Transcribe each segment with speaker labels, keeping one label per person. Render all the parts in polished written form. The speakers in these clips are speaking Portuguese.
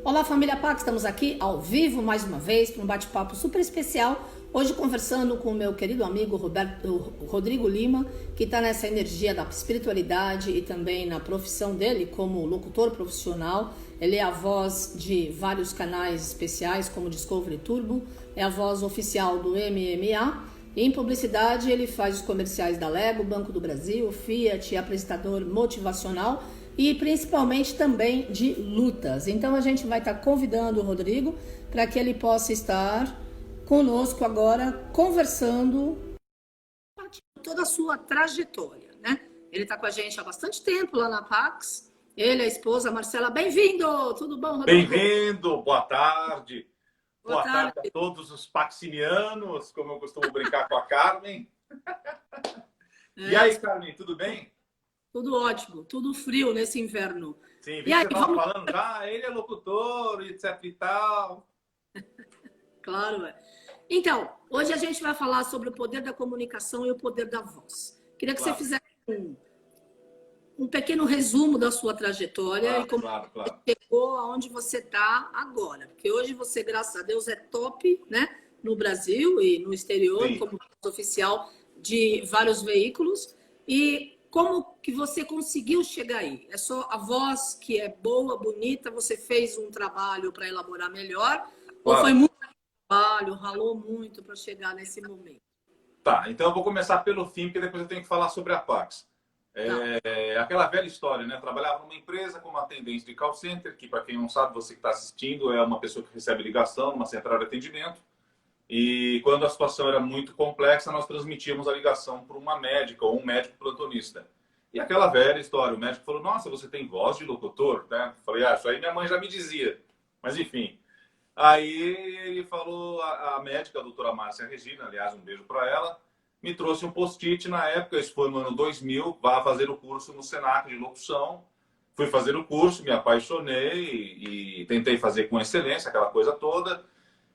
Speaker 1: Olá, família Pax, estamos aqui ao vivo mais uma vez para um bate-papo super especial. Hoje conversando com o meu querido amigo Rodrigo Lima, que está nessa energia da espiritualidade e também na profissão dele como locutor profissional. Ele é a voz de vários canais especiais como Discovery Turbo, é a voz oficial do MMA. E em publicidade ele faz os comerciais da Lego, Banco do Brasil, Fiat, apresentador motivacional e principalmente também de lutas. Então a gente vai estar convidando o Rodrigo para que ele possa estar conosco agora conversando toda a sua trajetória, né? Ele está com a gente há bastante tempo lá na Pax. Ele, a esposa Marcela, bem-vindo! Tudo bom, Rodrigo?
Speaker 2: Bem-vindo, boa tarde.
Speaker 1: Boa tarde
Speaker 2: A todos os paxinianos, como eu costumo brincar com a Carmen. E aí, Carmen, tudo bem?
Speaker 1: Tudo ótimo, tudo frio nesse inverno.
Speaker 2: Sim, vi
Speaker 1: E
Speaker 2: que
Speaker 1: aí,
Speaker 2: você estava falando já, ele é locutor, etc e tal.
Speaker 1: Claro, é. Então, hoje a gente vai falar sobre o poder da comunicação e o poder da voz. Queria que você fizesse um pequeno resumo da sua trajetória e como você chegou aonde você está agora. Porque hoje você, graças a Deus, é top, né? No Brasil e no exterior,
Speaker 2: Sim.
Speaker 1: como voz oficial de vários veículos. E como que você conseguiu chegar aí? É só a voz que é boa, bonita, você fez um trabalho para elaborar melhor? Ou foi muito trabalho, ralou muito para chegar nesse momento?
Speaker 2: Tá, então eu vou começar pelo fim, porque depois eu tenho que falar sobre a Pax. Aquela velha história, né? Trabalhava numa empresa como atendente de call center, que, para quem não sabe, você que está assistindo, é uma pessoa que recebe ligação numa central de atendimento. E quando a situação era muito complexa, nós transmitíamos a ligação para uma médica ou um médico plantonista. E aquela velha história, o médico falou, nossa, você tem voz de locutor? Né? Falei, isso aí minha mãe já me dizia. Mas enfim. Aí ele falou, a médica, a doutora Márcia Regina, aliás, um beijo para ela, me trouxe um post-it na época, isso foi no ano 2000, vá fazer o curso no Senac de locução. Fui fazer o curso, me apaixonei e tentei fazer com excelência, aquela coisa toda.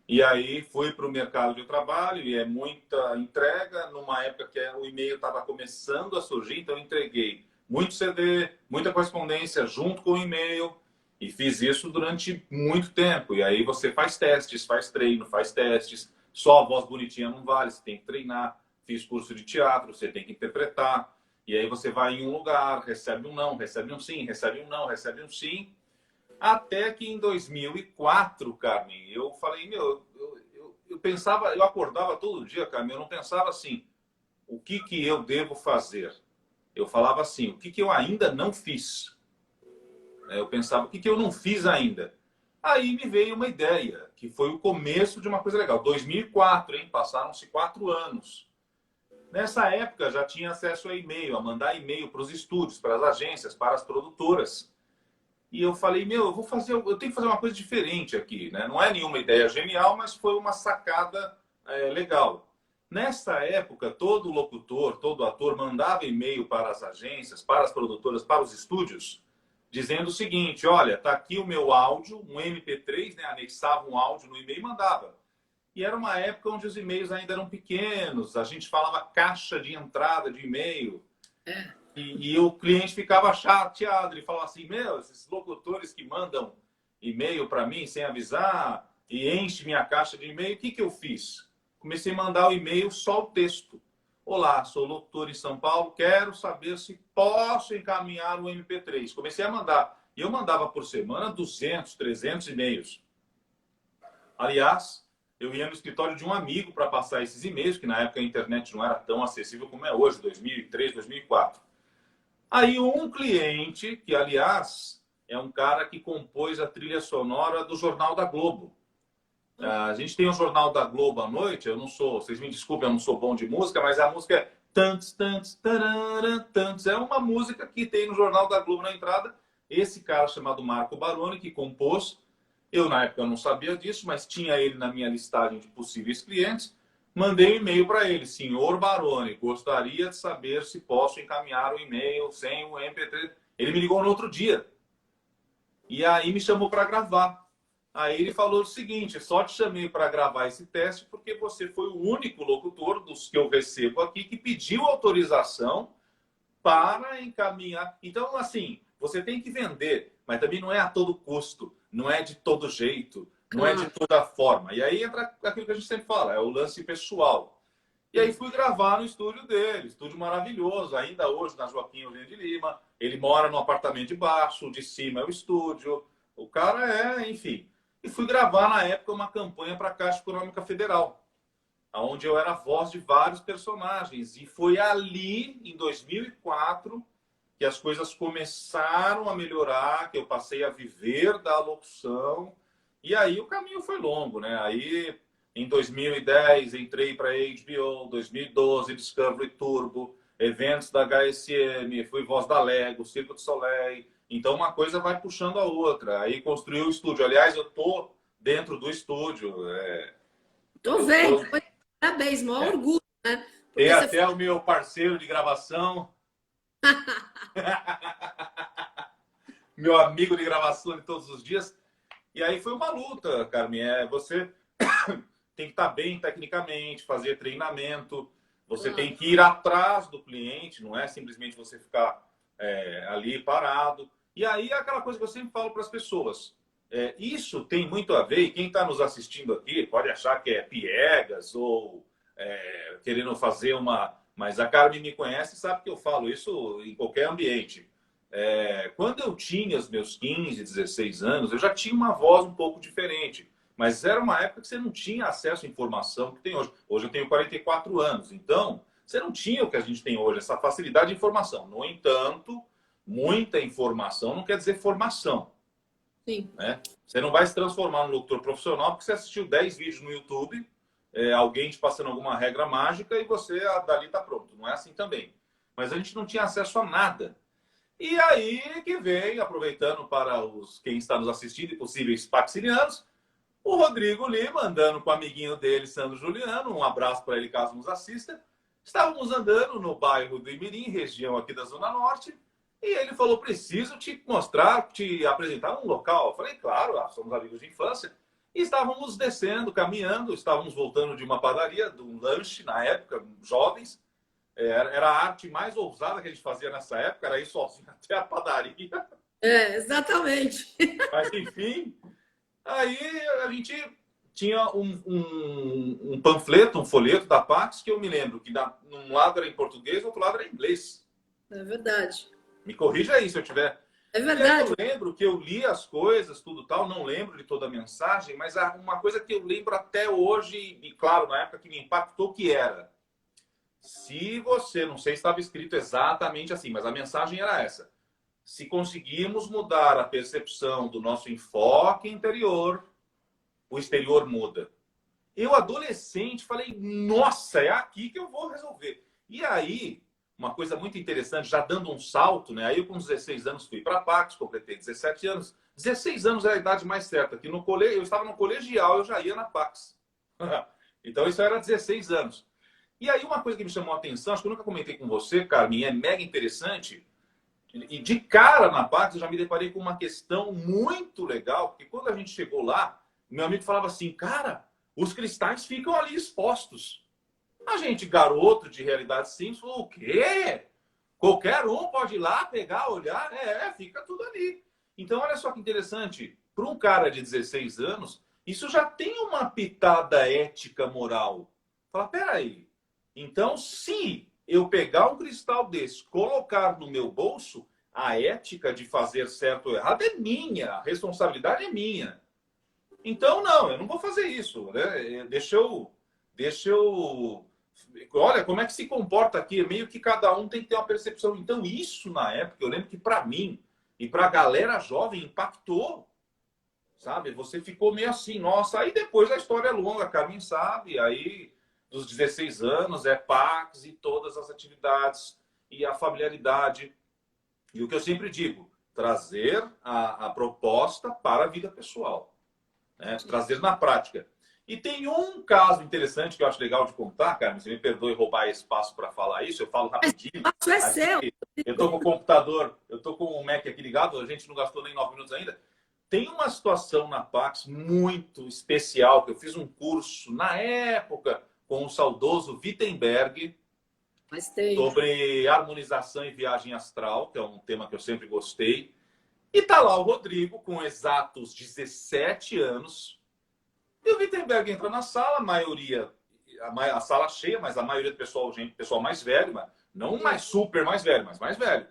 Speaker 2: E aí fui para o mercado de trabalho e é muita entrega. Numa época que o e-mail estava começando a surgir, então eu entreguei muito CD, muita correspondência junto com o e-mail e fiz isso durante muito tempo. E aí você faz testes, faz treino, faz testes. Só a voz bonitinha não vale, você tem que treinar. Fiz curso de teatro, você tem que interpretar. E aí você vai em um lugar, recebe um não, recebe um sim, recebe um não, recebe um sim. Até que em 2004, Carmen, eu falei, eu pensava, eu acordava todo dia, Carmen, eu não pensava assim, o que eu devo fazer? Eu falava assim, o que eu ainda não fiz? Eu pensava, o que eu não fiz ainda? Aí me veio uma ideia, que foi o começo de uma coisa legal. 2004, hein? Passaram-se 4 anos. Nessa época já tinha acesso a e-mail, a mandar e-mail para os estúdios, para as agências, para as produtoras. E eu falei, eu tenho que fazer uma coisa diferente aqui, né? Não é nenhuma ideia genial, mas foi uma sacada legal. Nessa época, todo locutor, todo ator mandava e-mail para as agências, para as produtoras, para os estúdios, dizendo o seguinte, olha, tá aqui o meu áudio, um MP3, né? Anexava um áudio no e-mail e mandava. E era uma época onde os e-mails ainda eram pequenos, a gente falava caixa de entrada de e-mail. E o cliente ficava chateado, ele falava assim, esses locutores que mandam e-mail para mim sem avisar e enche minha caixa de e-mail, o que eu fiz? Comecei a mandar o e-mail só o texto. Olá, sou locutor em São Paulo, quero saber se posso encaminhar o MP3. Comecei a mandar. E eu mandava por semana 200, 300 e-mails. Aliás, eu ia no escritório de um amigo para passar esses e-mails, que na época a internet não era tão acessível como é hoje, 2003, 2004. Aí um cliente, que aliás é um cara que compôs a trilha sonora do Jornal da Globo. A gente tem o Jornal da Globo à noite, vocês me desculpem, eu não sou bom de música, mas a música é tantos, tantos, tarara, tantos. É uma música que tem no Jornal da Globo na entrada. Esse cara chamado Marco Baroni, que compôs, eu na época não sabia disso, mas tinha ele na minha listagem de possíveis clientes. Mandei um e-mail para ele, senhor Baroni, gostaria de saber se posso encaminhar o e-mail sem o MP3. Ele me ligou no outro dia. E aí me chamou para gravar. Aí ele falou o seguinte, só te chamei para gravar esse teste porque você foi o único locutor dos que eu recebo aqui que pediu autorização para encaminhar. Então, assim, você tem que vender, mas também não é a todo custo. não é de todo jeito, não é de toda forma. E aí entra aquilo que a gente sempre fala, é o lance pessoal. E aí fui gravar no estúdio dele, estúdio maravilhoso, ainda hoje na Joaquim Eugênio de Lima. Ele mora no apartamento de baixo, de cima é o estúdio. O cara é, enfim. E fui gravar na época uma campanha para a Caixa Econômica Federal, onde eu era a voz de vários personagens. E foi ali, em 2004, que as coisas começaram a melhorar, que eu passei a viver da locução. E aí o caminho foi longo, né? Aí em 2010 entrei para a HBO, 2012 Discovery Turbo, eventos da HSM, fui voz da Lego, Circo du Soleil. Então uma coisa vai puxando a outra. Aí construí o estúdio. Aliás, eu tô dentro do estúdio.
Speaker 1: Tô vendo. Parabéns, maior orgulho, né? Porque
Speaker 2: tem até o meu parceiro de gravação. Meu amigo de gravação de todos os dias. E aí foi uma luta, Carmen. Você tem que estar bem tecnicamente, fazer treinamento. Você tem que ir atrás do cliente, não é simplesmente você ficar ali parado. E aí é aquela coisa que eu sempre falo para as pessoas. Isso tem muito a ver, e quem está nos assistindo aqui pode achar que é piegas ou querendo fazer uma... Mas a Carmen me conhece e sabe que eu falo isso em qualquer ambiente. Quando eu tinha os meus 15, 16 anos, eu já tinha uma voz um pouco diferente. Mas era uma época que você não tinha acesso à informação que tem hoje. Hoje eu tenho 44 anos, então você não tinha o que a gente tem hoje, essa facilidade de informação. No entanto, muita informação não quer dizer formação.
Speaker 1: Sim.
Speaker 2: Né? Você não vai se transformar num locutor profissional porque você assistiu 10 vídeos no YouTube, alguém te passando alguma regra mágica e você dali está pronto. Não é assim também. Mas a gente não tinha acesso a nada. E aí que vem, aproveitando para quem está nos assistindo e possíveis paxilianos, o Rodrigo Lima, andando com o amiguinho dele, Sandro Juliano, um abraço para ele caso nos assista. Estávamos andando no bairro do Imirim, região aqui da Zona Norte, e ele falou, preciso te mostrar, te apresentar um local. Eu falei, claro, somos amigos de infância. E estávamos descendo, caminhando, estávamos voltando de uma padaria, de um lanche, na época, jovens. Era a arte mais ousada que a gente fazia nessa época, era ir sozinho até a padaria.
Speaker 1: Exatamente.
Speaker 2: Mas, enfim... Aí a gente tinha um panfleto, um folheto da Pax, que eu me lembro que num lado era em português, do outro lado era em inglês.
Speaker 1: É verdade.
Speaker 2: Me corrija aí se eu tiver.
Speaker 1: É verdade.
Speaker 2: Eu lembro que eu li as coisas, tudo tal, não lembro de toda a mensagem, mas uma coisa que eu lembro até hoje, e claro, na época que me impactou, que era: se você, não sei se estava escrito exatamente assim, mas a mensagem era essa. Se conseguirmos mudar a percepção do nosso enfoque interior, o exterior muda. Eu, adolescente, falei, nossa, é aqui que eu vou resolver. E aí, uma coisa muito interessante, já dando um salto, né? Aí eu com 16 anos fui para a Pax, completei 17 anos. 16 anos é a idade mais certa, que eu estava no colegial, eu já ia na Pax. Então isso era 16 anos. E aí uma coisa que me chamou a atenção, acho que eu nunca comentei com você, Carmen, é mega interessante. E de cara na Pax eu já me deparei com uma questão muito legal, porque quando a gente chegou lá, meu amigo falava assim, cara, os cristais ficam ali expostos. A gente, garoto de realidade simples, falou, o quê? Qualquer um pode ir lá, pegar, olhar? Fica tudo ali. Então, olha só que interessante. Para um cara de 16 anos, isso já tem uma pitada ética moral. Fala, peraí. Então, se eu pegar um cristal desse, colocar no meu bolso, a ética de fazer certo ou errado é minha, a responsabilidade é minha. Então, não, eu não vou fazer isso. Né? Deixa eu... Olha, como é que se comporta aqui? Meio que cada um tem que ter uma percepção. Então, isso na época, eu lembro que para mim e para a galera jovem impactou. Sabe? Você ficou meio assim, nossa. Aí depois a história é longa, a Carmen sabe. Aí... dos 16 anos, Pax e todas as atividades e a familiaridade. E o que eu sempre digo, trazer a proposta para a vida pessoal. Né? Trazer na prática. E tem um caso interessante que eu acho legal de contar, Carmen, você me perdoe roubar espaço para falar isso, eu falo rapidinho.
Speaker 1: Isso é seu.
Speaker 2: Eu estou com o computador, eu estou com o Mac aqui ligado, a gente não gastou nem 9 minutos ainda. Tem uma situação na Pax muito especial, que eu fiz um curso na época com o saudoso Wittenberg, sobre harmonização e viagem astral, que é um tema que eu sempre gostei. E tá lá o Rodrigo, com exatos 17 anos. E o Wittenberg entra na sala, a maioria, a sala cheia, mas a maioria do pessoal, gente, pessoal mais velho, mas não mais super mais velho, mas mais velho.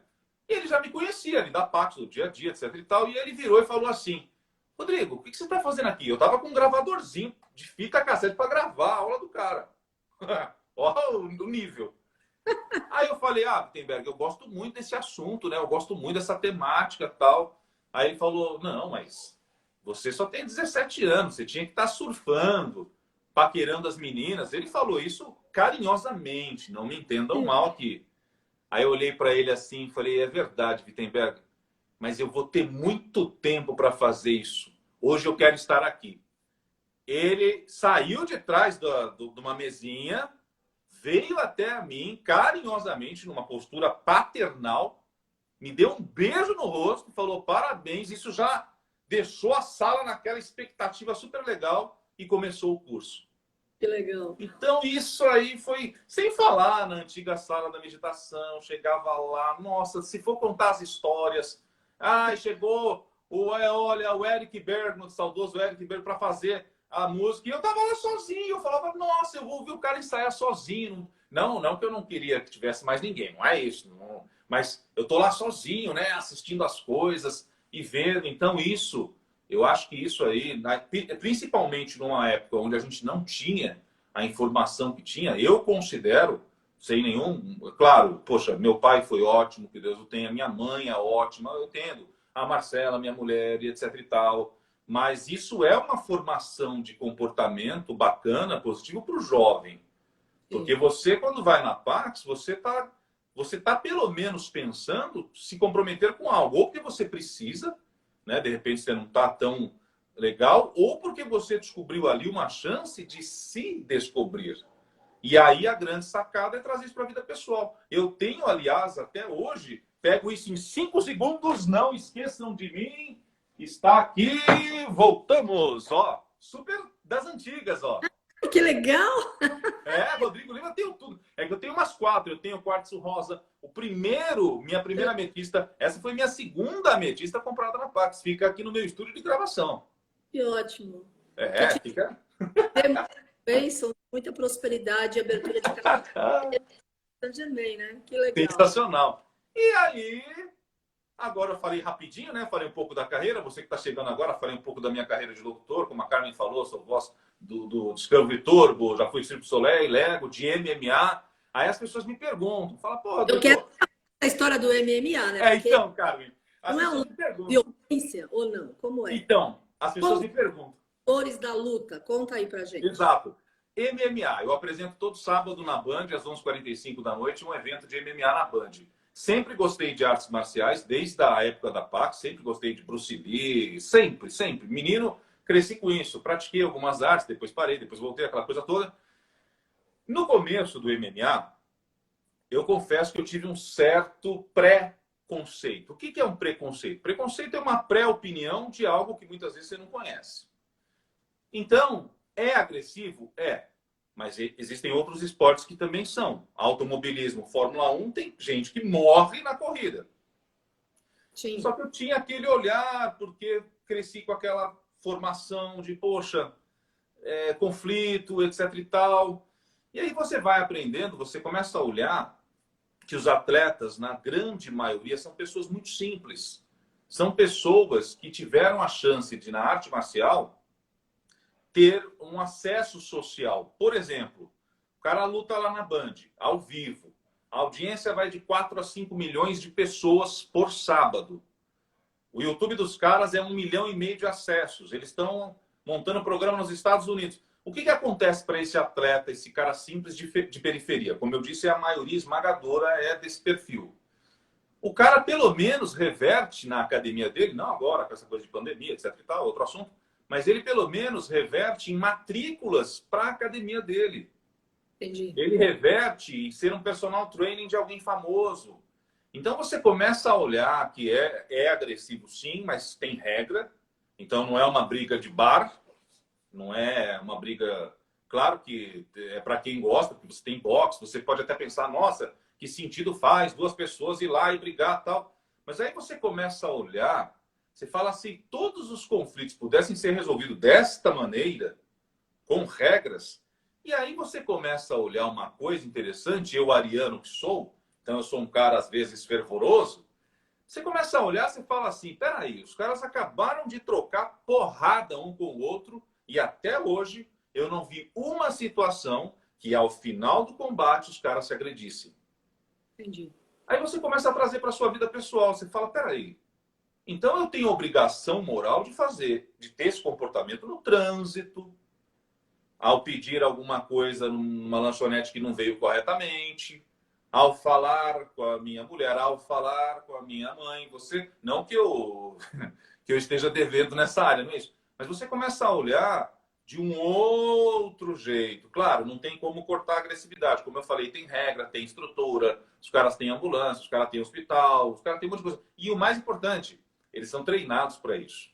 Speaker 2: E ele já me conhecia ali da parte do dia a dia, etc e tal. E ele virou e falou assim: Rodrigo, o que você está fazendo aqui? Eu tava com um gravadorzinho de fita cassete para gravar a aula do cara. Olha o nível. Aí eu falei: Wittenberg, eu gosto muito desse assunto, né? Eu gosto muito dessa temática e tal. Aí ele falou: não, mas você só tem 17 anos, você tinha que estar surfando, paquerando as meninas. Ele falou isso carinhosamente, não me entendam mal aqui. Aí eu olhei para ele assim e falei: é verdade, Wittenberg, mas eu vou ter muito tempo para fazer isso. Hoje eu quero estar aqui. Ele saiu de trás de uma mesinha, veio até mim carinhosamente, numa postura paternal, me deu um beijo no rosto, falou parabéns. Isso já deixou a sala naquela expectativa super legal e começou o curso.
Speaker 1: Que legal.
Speaker 2: Então, isso aí foi, sem falar na antiga sala da meditação, chegava lá, nossa, se for contar as histórias, chegou olha, o Eric Bergman, o saudoso Eric Bergman, para fazer a música, e eu tava lá sozinho, eu falava, nossa, eu vou ouvir o cara ensaiar sozinho. Não que eu não queria que tivesse mais ninguém, não é isso, não. Mas eu tô lá sozinho, né, assistindo as coisas e vendo. Então, isso... Eu acho que isso aí, principalmente numa época onde a gente não tinha a informação que tinha, eu considero, sem nenhum... Claro, poxa, meu pai foi ótimo, que Deus o tenha, minha mãe é ótima, eu entendo, a Marcela, minha mulher, e etc e tal. Mas isso é uma formação de comportamento bacana, positivo para o jovem. Porque você, quando vai na Pax, você tá pelo menos pensando se comprometer com algo. Ou porque você precisa... Né? De repente você não está tão legal, ou porque você descobriu ali uma chance de se descobrir. E aí a grande sacada é trazer isso para a vida pessoal. Eu tenho, aliás, até hoje, pego isso em 5 segundos, não esqueçam de mim. Está aqui, voltamos, ó, super das antigas, ó.
Speaker 1: Que legal!
Speaker 2: Rodrigo Lima, tenho tudo. É que eu tenho umas 4. Eu tenho quartzo rosa. Minha primeira ametista. Essa foi minha segunda ametista comprada na Pax. Fica aqui no meu estúdio de gravação.
Speaker 1: Que ótimo.
Speaker 2: Fica.
Speaker 1: Bênção, muita prosperidade e abertura de canal. Também, né? Que legal.
Speaker 2: Sensacional. E aí, agora eu falei rapidinho, né? Falei um pouco da carreira. Você que está chegando agora, falei um pouco da minha carreira de locutor. Como a Carmen falou, sou voz do Discovery Turbo, já fui Cirque du Soleil, Lego, de MMA. Aí as pessoas me perguntam, falam, pô,
Speaker 1: eu quero a história do MMA, né?
Speaker 2: Porque então, Carmen, as
Speaker 1: não
Speaker 2: pessoas
Speaker 1: me
Speaker 2: perguntam.
Speaker 1: Violência ou não? Como é?
Speaker 2: Então, as pessoas me perguntam.
Speaker 1: Cores da luta, conta aí pra gente.
Speaker 2: Exato. MMA, eu apresento todo sábado na Band, às 11h45 da noite, um evento de MMA na Band. Sempre gostei de artes marciais, desde a época da Pax, sempre gostei de Bruce Lee, sempre. Menino, cresci com isso, pratiquei algumas artes, depois parei, depois voltei, aquela coisa toda. No começo do MMA, eu confesso que eu tive um certo preconceito. O que é um preconceito? Preconceito é uma pré-opinião de algo que muitas vezes você não conhece. Então, é agressivo? É. Mas existem outros esportes que também são. Automobilismo, Fórmula 1, tem gente que morre na corrida.
Speaker 1: Sim.
Speaker 2: Só que eu tinha aquele olhar, porque cresci com aquela formação de, poxa, conflito, etc e tal. E aí você vai aprendendo, você começa a olhar que os atletas, na grande maioria, são pessoas muito simples. São pessoas que tiveram a chance de, na arte marcial, ter um acesso social. Por exemplo, o cara luta lá na Band, ao vivo. A audiência vai de 4 a 5 milhões de pessoas por sábado. O YouTube dos caras é 1,5 milhão de acessos. Eles estão montando programa nos Estados Unidos. O que acontece para esse atleta, esse cara simples de periferia? Como eu disse, a maioria esmagadora é desse perfil. O cara, pelo menos, reverte na academia dele, não agora, com essa coisa de pandemia, etc e tal, outro assunto, mas ele, pelo menos, reverte em matrículas para a academia dele.
Speaker 1: Entendi.
Speaker 2: Ele reverte em ser um personal training de alguém famoso. Então, você começa a olhar que é agressivo, sim, mas tem regra. Então, não é uma briga de bar, não é uma briga... Claro que é para quem gosta, porque você tem boxe, você pode até pensar, nossa, que sentido faz 2 pessoas ir lá e brigar e tal. Mas aí você começa a olhar Você fala assim, todos os conflitos pudessem ser resolvidos desta maneira, com regras, e aí você começa a olhar uma coisa interessante, eu, ariano que sou, então eu sou um cara às vezes fervoroso, você começa a olhar, você fala assim, peraí, os caras acabaram de trocar porrada um com o outro e até hoje eu não vi uma situação que ao final do combate os caras se agredissem.
Speaker 1: Entendi.
Speaker 2: Aí você começa a trazer para sua vida pessoal, você fala, peraí, então eu tenho obrigação moral de ter esse comportamento no trânsito, ao pedir alguma coisa numa lanchonete que não veio corretamente, ao falar com a minha mulher, ao falar com a minha mãe, você, não que eu, que eu esteja devendo nessa área, não é isso, mas você começa a olhar de um outro jeito. Claro, não tem como cortar a agressividade, como eu falei, tem regra, tem estrutura, os caras têm ambulância, os caras têm hospital, os caras têm um monte de coisa. E o mais importante, eles são treinados para isso.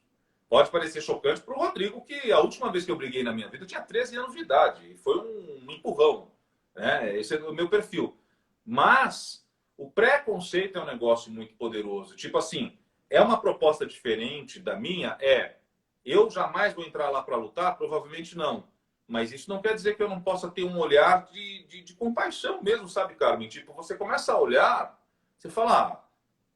Speaker 2: Pode parecer chocante para o Rodrigo, que a última vez que eu briguei na minha vida eu tinha 13 anos de idade. E foi um empurrão. Né? Esse é o meu perfil. Mas o preconceito é um negócio muito poderoso. Tipo assim, é uma proposta diferente da minha? Eu jamais vou entrar lá para lutar? Provavelmente não. Mas isso não quer dizer que eu não possa ter um olhar de compaixão mesmo, sabe, Carmen? Tipo, você começa a olhar, você fala...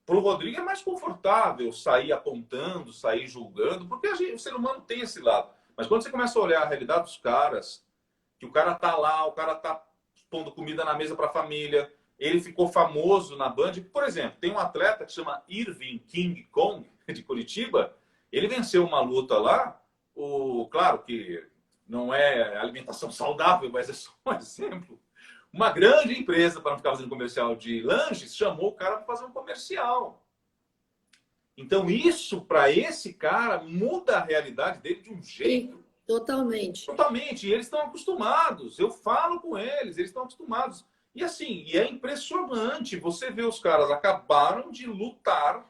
Speaker 2: Para o Rodrigo é mais confortável sair apontando, sair julgando, porque o ser humano tem esse lado. Mas quando você começa a olhar a realidade dos caras, que o cara tá lá, o cara tá pondo comida na mesa para a família, ele ficou famoso na Band. Por exemplo, tem um atleta que chama Irving King Kong, de Curitiba, ele venceu uma luta lá, claro que não é alimentação saudável, mas é só um exemplo. Uma grande empresa, para não ficar fazendo comercial de lanches, chamou o cara para fazer um comercial. Então, isso, para esse cara, muda a realidade dele de um jeito.
Speaker 1: Sim, totalmente.
Speaker 2: Totalmente. E eles estão acostumados. Eu falo com eles estão acostumados. E assim, é impressionante. Você vê os caras acabaram de lutar,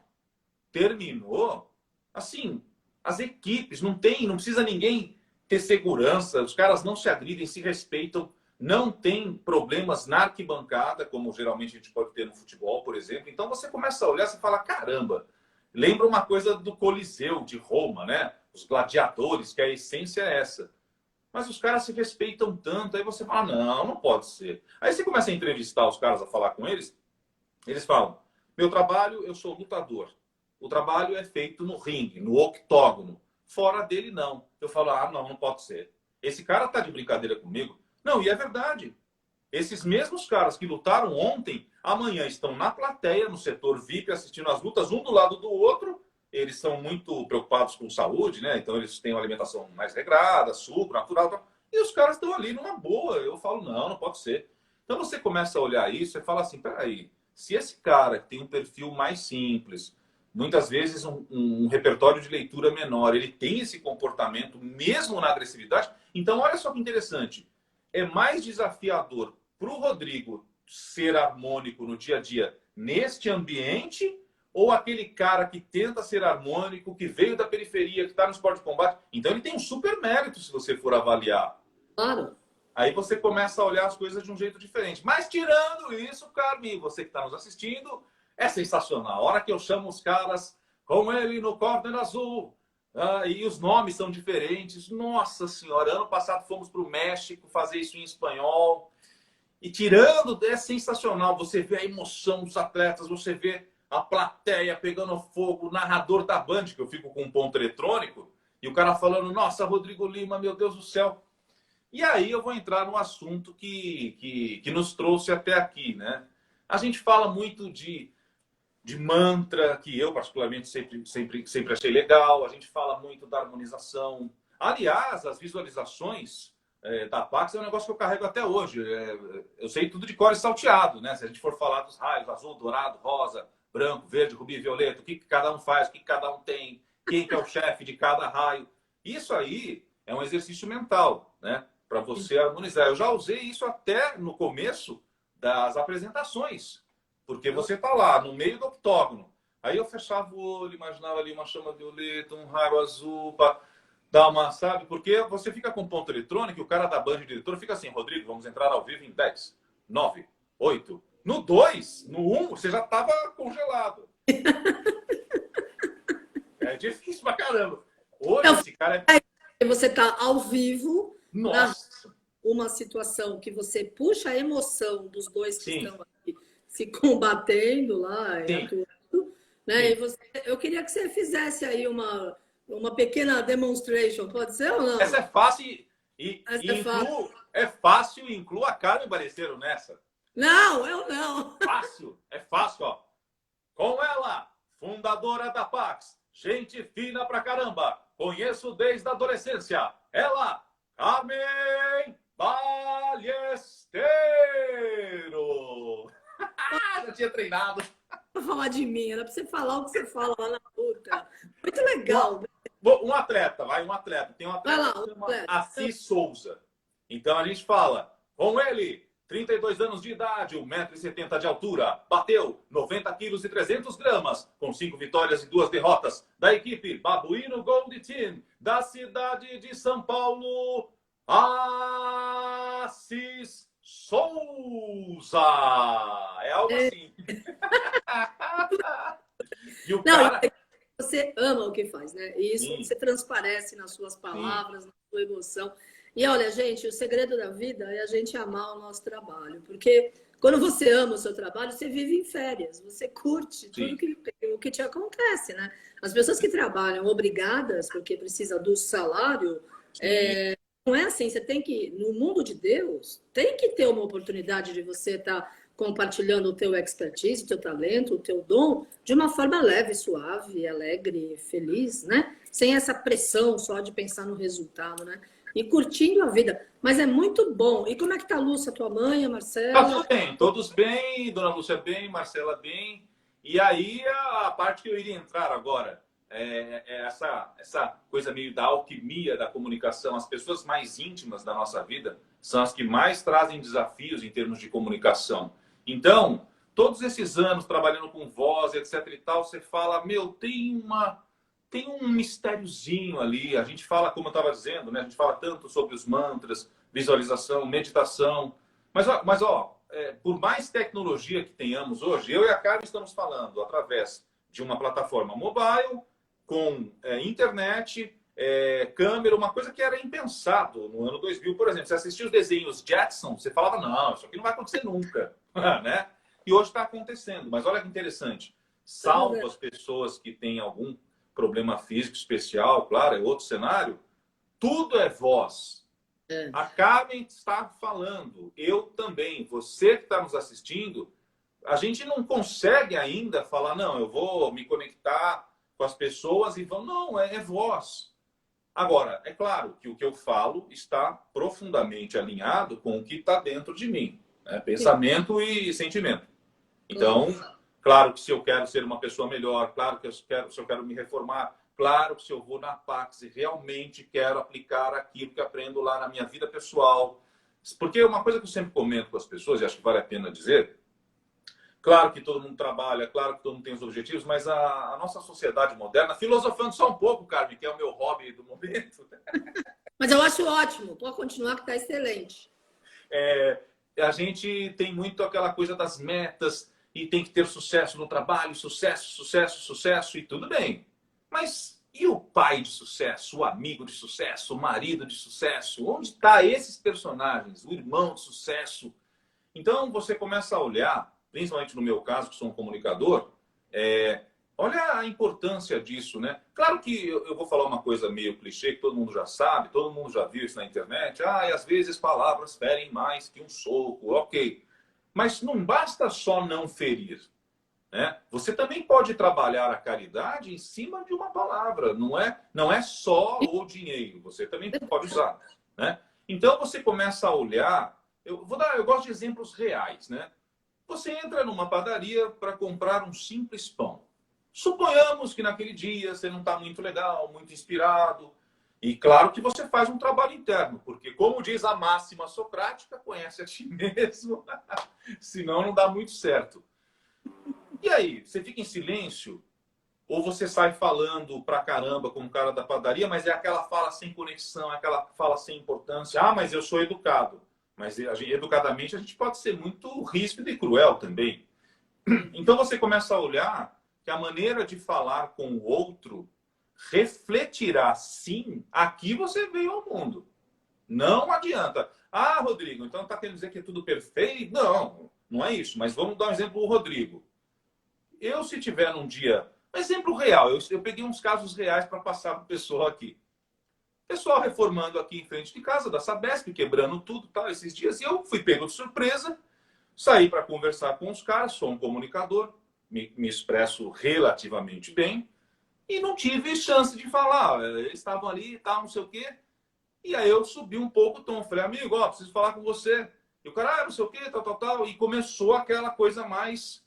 Speaker 2: terminou. Assim, as equipes, não precisa ninguém ter segurança. Os caras não se agridem, se respeitam. Não tem problemas na arquibancada, como geralmente a gente pode ter no futebol, por exemplo. Então você começa a olhar e fala, caramba, lembra uma coisa do Coliseu de Roma, né? Os gladiadores, que a essência é essa. Mas os caras se respeitam tanto, aí você fala, não pode ser. Aí você começa a entrevistar os caras, a falar com eles, eles falam, meu trabalho, eu sou lutador. O trabalho é feito no ringue, no octógono. Fora dele, não. Eu falo, não pode ser. Esse cara tá de brincadeira comigo. Não, e é verdade. Esses mesmos caras que lutaram ontem, amanhã estão na plateia, no setor VIP, assistindo as lutas, um do lado do outro. Eles são muito preocupados com saúde, né? Então eles têm uma alimentação mais regrada, suco, natural. E os caras estão ali numa boa. Eu falo, não pode ser. Então você começa a olhar isso e fala assim, peraí, se esse cara que tem um perfil mais simples, muitas vezes um repertório de leitura menor, ele tem esse comportamento mesmo na agressividade, então olha só que interessante. É mais desafiador para o Rodrigo ser harmônico no dia a dia neste ambiente ou aquele cara que tenta ser harmônico, que veio da periferia, que está no esporte de combate? Então ele tem um super mérito se você for avaliar.
Speaker 1: Claro.
Speaker 2: Aí você começa a olhar as coisas de um jeito diferente. Mas tirando isso, Carmen, você que está nos assistindo, é sensacional. A hora que eu chamo os caras com ele no corner azul... e os nomes são diferentes. Nossa Senhora, ano passado fomos para o México fazer isso em espanhol. E tirando, é sensacional. Você vê a emoção dos atletas, você vê a plateia pegando fogo, o narrador da Band, que eu fico com um ponto eletrônico, e o cara falando, nossa, Rodrigo Lima, meu Deus do céu. E aí eu vou entrar no assunto que nos trouxe até aqui, né? A gente fala muito de mantra, que eu particularmente sempre achei legal. A gente fala muito da harmonização. Aliás, as visualizações da Pax é um negócio que eu carrego até hoje. Eu sei tudo de cor e salteado, né? Se a gente for falar dos raios, azul, dourado, rosa, branco, verde, rubi, violeta, o que cada um faz, o que cada um tem, quem que é o chefe de cada raio. Isso aí é um exercício mental, né? Para você harmonizar. Eu já usei isso até no começo das apresentações. Porque você tá lá, no meio do octógono. Aí eu fechava o olho, imaginava ali uma chama violeta, um raio azul, para dar uma, sabe? Porque você fica com ponto eletrônico e o cara da Band, diretor, fica assim, Rodrigo, vamos entrar ao vivo em 10, 9, 8. No 2, no 1, você já estava congelado. É difícil pra caramba. Hoje esse cara
Speaker 1: é... Você tá ao vivo,
Speaker 2: Nossa!
Speaker 1: Uma situação que você puxa a emoção dos dois que
Speaker 2: Sim.
Speaker 1: estão aqui se combatendo lá e
Speaker 2: Sim.
Speaker 1: atuando, né?
Speaker 2: Sim.
Speaker 1: E você, eu queria que você fizesse aí uma pequena demonstration, pode ser ou não?
Speaker 2: Essa é fácil
Speaker 1: Essa é fácil.
Speaker 2: é fácil e inclua a Carmen Balesteiro nessa.
Speaker 1: Não, eu não.
Speaker 2: Fácil, é fácil, ó. Com ela, fundadora da Pax, gente fina pra caramba, conheço desde a adolescência. Ela, Carmen Balesteiro. Já tinha treinado.
Speaker 1: Pra falar de mim, era pra você falar o que você fala lá na luta. Muito legal.
Speaker 2: Um atleta, vai, um atleta. Tem um atleta
Speaker 1: Vai lá,
Speaker 2: que se chama
Speaker 1: atleta.
Speaker 2: Assis Souza. Então a gente fala, com ele, 32 anos de idade, 1,70 m de altura, bateu 90 quilos e 300 gramas, com 5 vitórias e 2 derrotas, da equipe Babuíno Gold Team, da cidade de São Paulo, Assis Souza. É algo assim. E o cara...
Speaker 1: Você ama o que faz, né? E isso você transparece nas suas palavras, na sua emoção. E olha, gente, o segredo da vida é a gente amar o nosso trabalho. Porque quando você ama o seu trabalho, você vive em férias. Você curte tudo o que te acontece, né? As pessoas que trabalham obrigadas, porque precisa do salário, não é assim. Você tem que, no mundo de Deus, tem que ter uma oportunidade de você estar compartilhando o teu expertise, o teu talento, o teu dom, de uma forma leve, suave, alegre, feliz, né? Sem essa pressão só de pensar no resultado, né? E curtindo a vida. Mas é muito bom. E como é que tá a Lúcia, tua mãe, a Marcela?
Speaker 2: Tá tudo bem, todos bem, Dona Lúcia bem, Marcela bem. E aí a parte que eu iria entrar agora é essa coisa meio da alquimia da comunicação. As pessoas mais íntimas da nossa vida são as que mais trazem desafios em termos de comunicação. Então, todos esses anos trabalhando com voz, etc e tal, você fala, meu, tem um mistériozinho ali. A gente fala, como eu estava dizendo, né? A gente fala tanto sobre os mantras, visualização, meditação. Mas por mais tecnologia que tenhamos hoje, eu e a Carmen estamos falando através de uma plataforma mobile, com internet, câmera, uma coisa que era impensado no ano 2000, por exemplo. Você assistia os desenhos Jetson, você falava, não, isso aqui não vai acontecer nunca. Né? E hoje está acontecendo. Mas olha que interessante. Salvo as pessoas que têm algum problema físico especial, claro, é outro cenário, tudo é voz. A Carmen está falando, eu também, você que está nos assistindo, a gente não consegue ainda falar, não, eu vou me conectar com as pessoas e vão, não, é voz. Agora, é claro que o que eu falo está profundamente alinhado com o que está dentro de mim, né? Pensamento e sentimento. Então, claro que se eu quero ser uma pessoa melhor, claro que se eu quero me reformar, claro que se eu vou na Pax e realmente quero aplicar aquilo que aprendo lá na minha vida pessoal. Porque uma coisa que eu sempre comento com as pessoas, e acho que vale a pena dizer, claro que todo mundo trabalha, claro que todo mundo tem os objetivos, mas a nossa sociedade moderna, filosofando só um pouco, Carmen, que é o meu hobby do momento.
Speaker 1: Mas eu acho ótimo, pode continuar que está excelente.
Speaker 2: A gente tem muito aquela coisa das metas, e tem que ter sucesso no trabalho, sucesso, sucesso, sucesso, e tudo bem. Mas e o pai de sucesso, o amigo de sucesso, o marido de sucesso? Onde estão esses personagens? O irmão de sucesso? Então você começa a olhar, principalmente no meu caso, que sou um comunicador, olha a importância disso, né? Claro que eu vou falar uma coisa meio clichê, que todo mundo já sabe, todo mundo já viu isso na internet. E às vezes palavras ferem mais que um soco, ok. Mas não basta só não ferir, né? Você também pode trabalhar a caridade em cima de uma palavra. Não é só o dinheiro. Você também pode usar, né? Então você começa a olhar. Eu gosto de exemplos reais, né? Você entra numa padaria para comprar um simples pão. Suponhamos que naquele dia você não está muito legal, muito inspirado. E claro que você faz um trabalho interno, porque como diz a máxima socrática, conhece a ti mesmo, senão não dá muito certo. E aí, você fica em silêncio? Ou você sai falando pra caramba como o cara da padaria, mas é aquela fala sem conexão, é aquela fala sem importância. Mas eu sou educado. Mas educadamente a gente pode ser muito ríspido e cruel também. Então você começa a olhar que a maneira de falar com o outro refletirá sim aqui você veio ao mundo. Não adianta. Ah, Rodrigo, então está querendo dizer que é tudo perfeito? Não, não é isso. Mas vamos dar um exemplo do Rodrigo. Eu, se tiver num dia... Um exemplo real. Eu peguei uns casos reais para passar para o pessoal aqui. Pessoal reformando aqui em frente de casa, da Sabesp, quebrando tudo, tal, esses dias. E eu fui pego de surpresa, saí para conversar com os caras, sou um comunicador, me expresso relativamente bem, e não tive chance de falar. Eles estavam ali e tal, não sei o quê. E aí eu subi um pouco o tom. Falei, amigo, ó, preciso falar com você. E o cara, não sei o quê, tal, tal, tal. E começou aquela coisa mais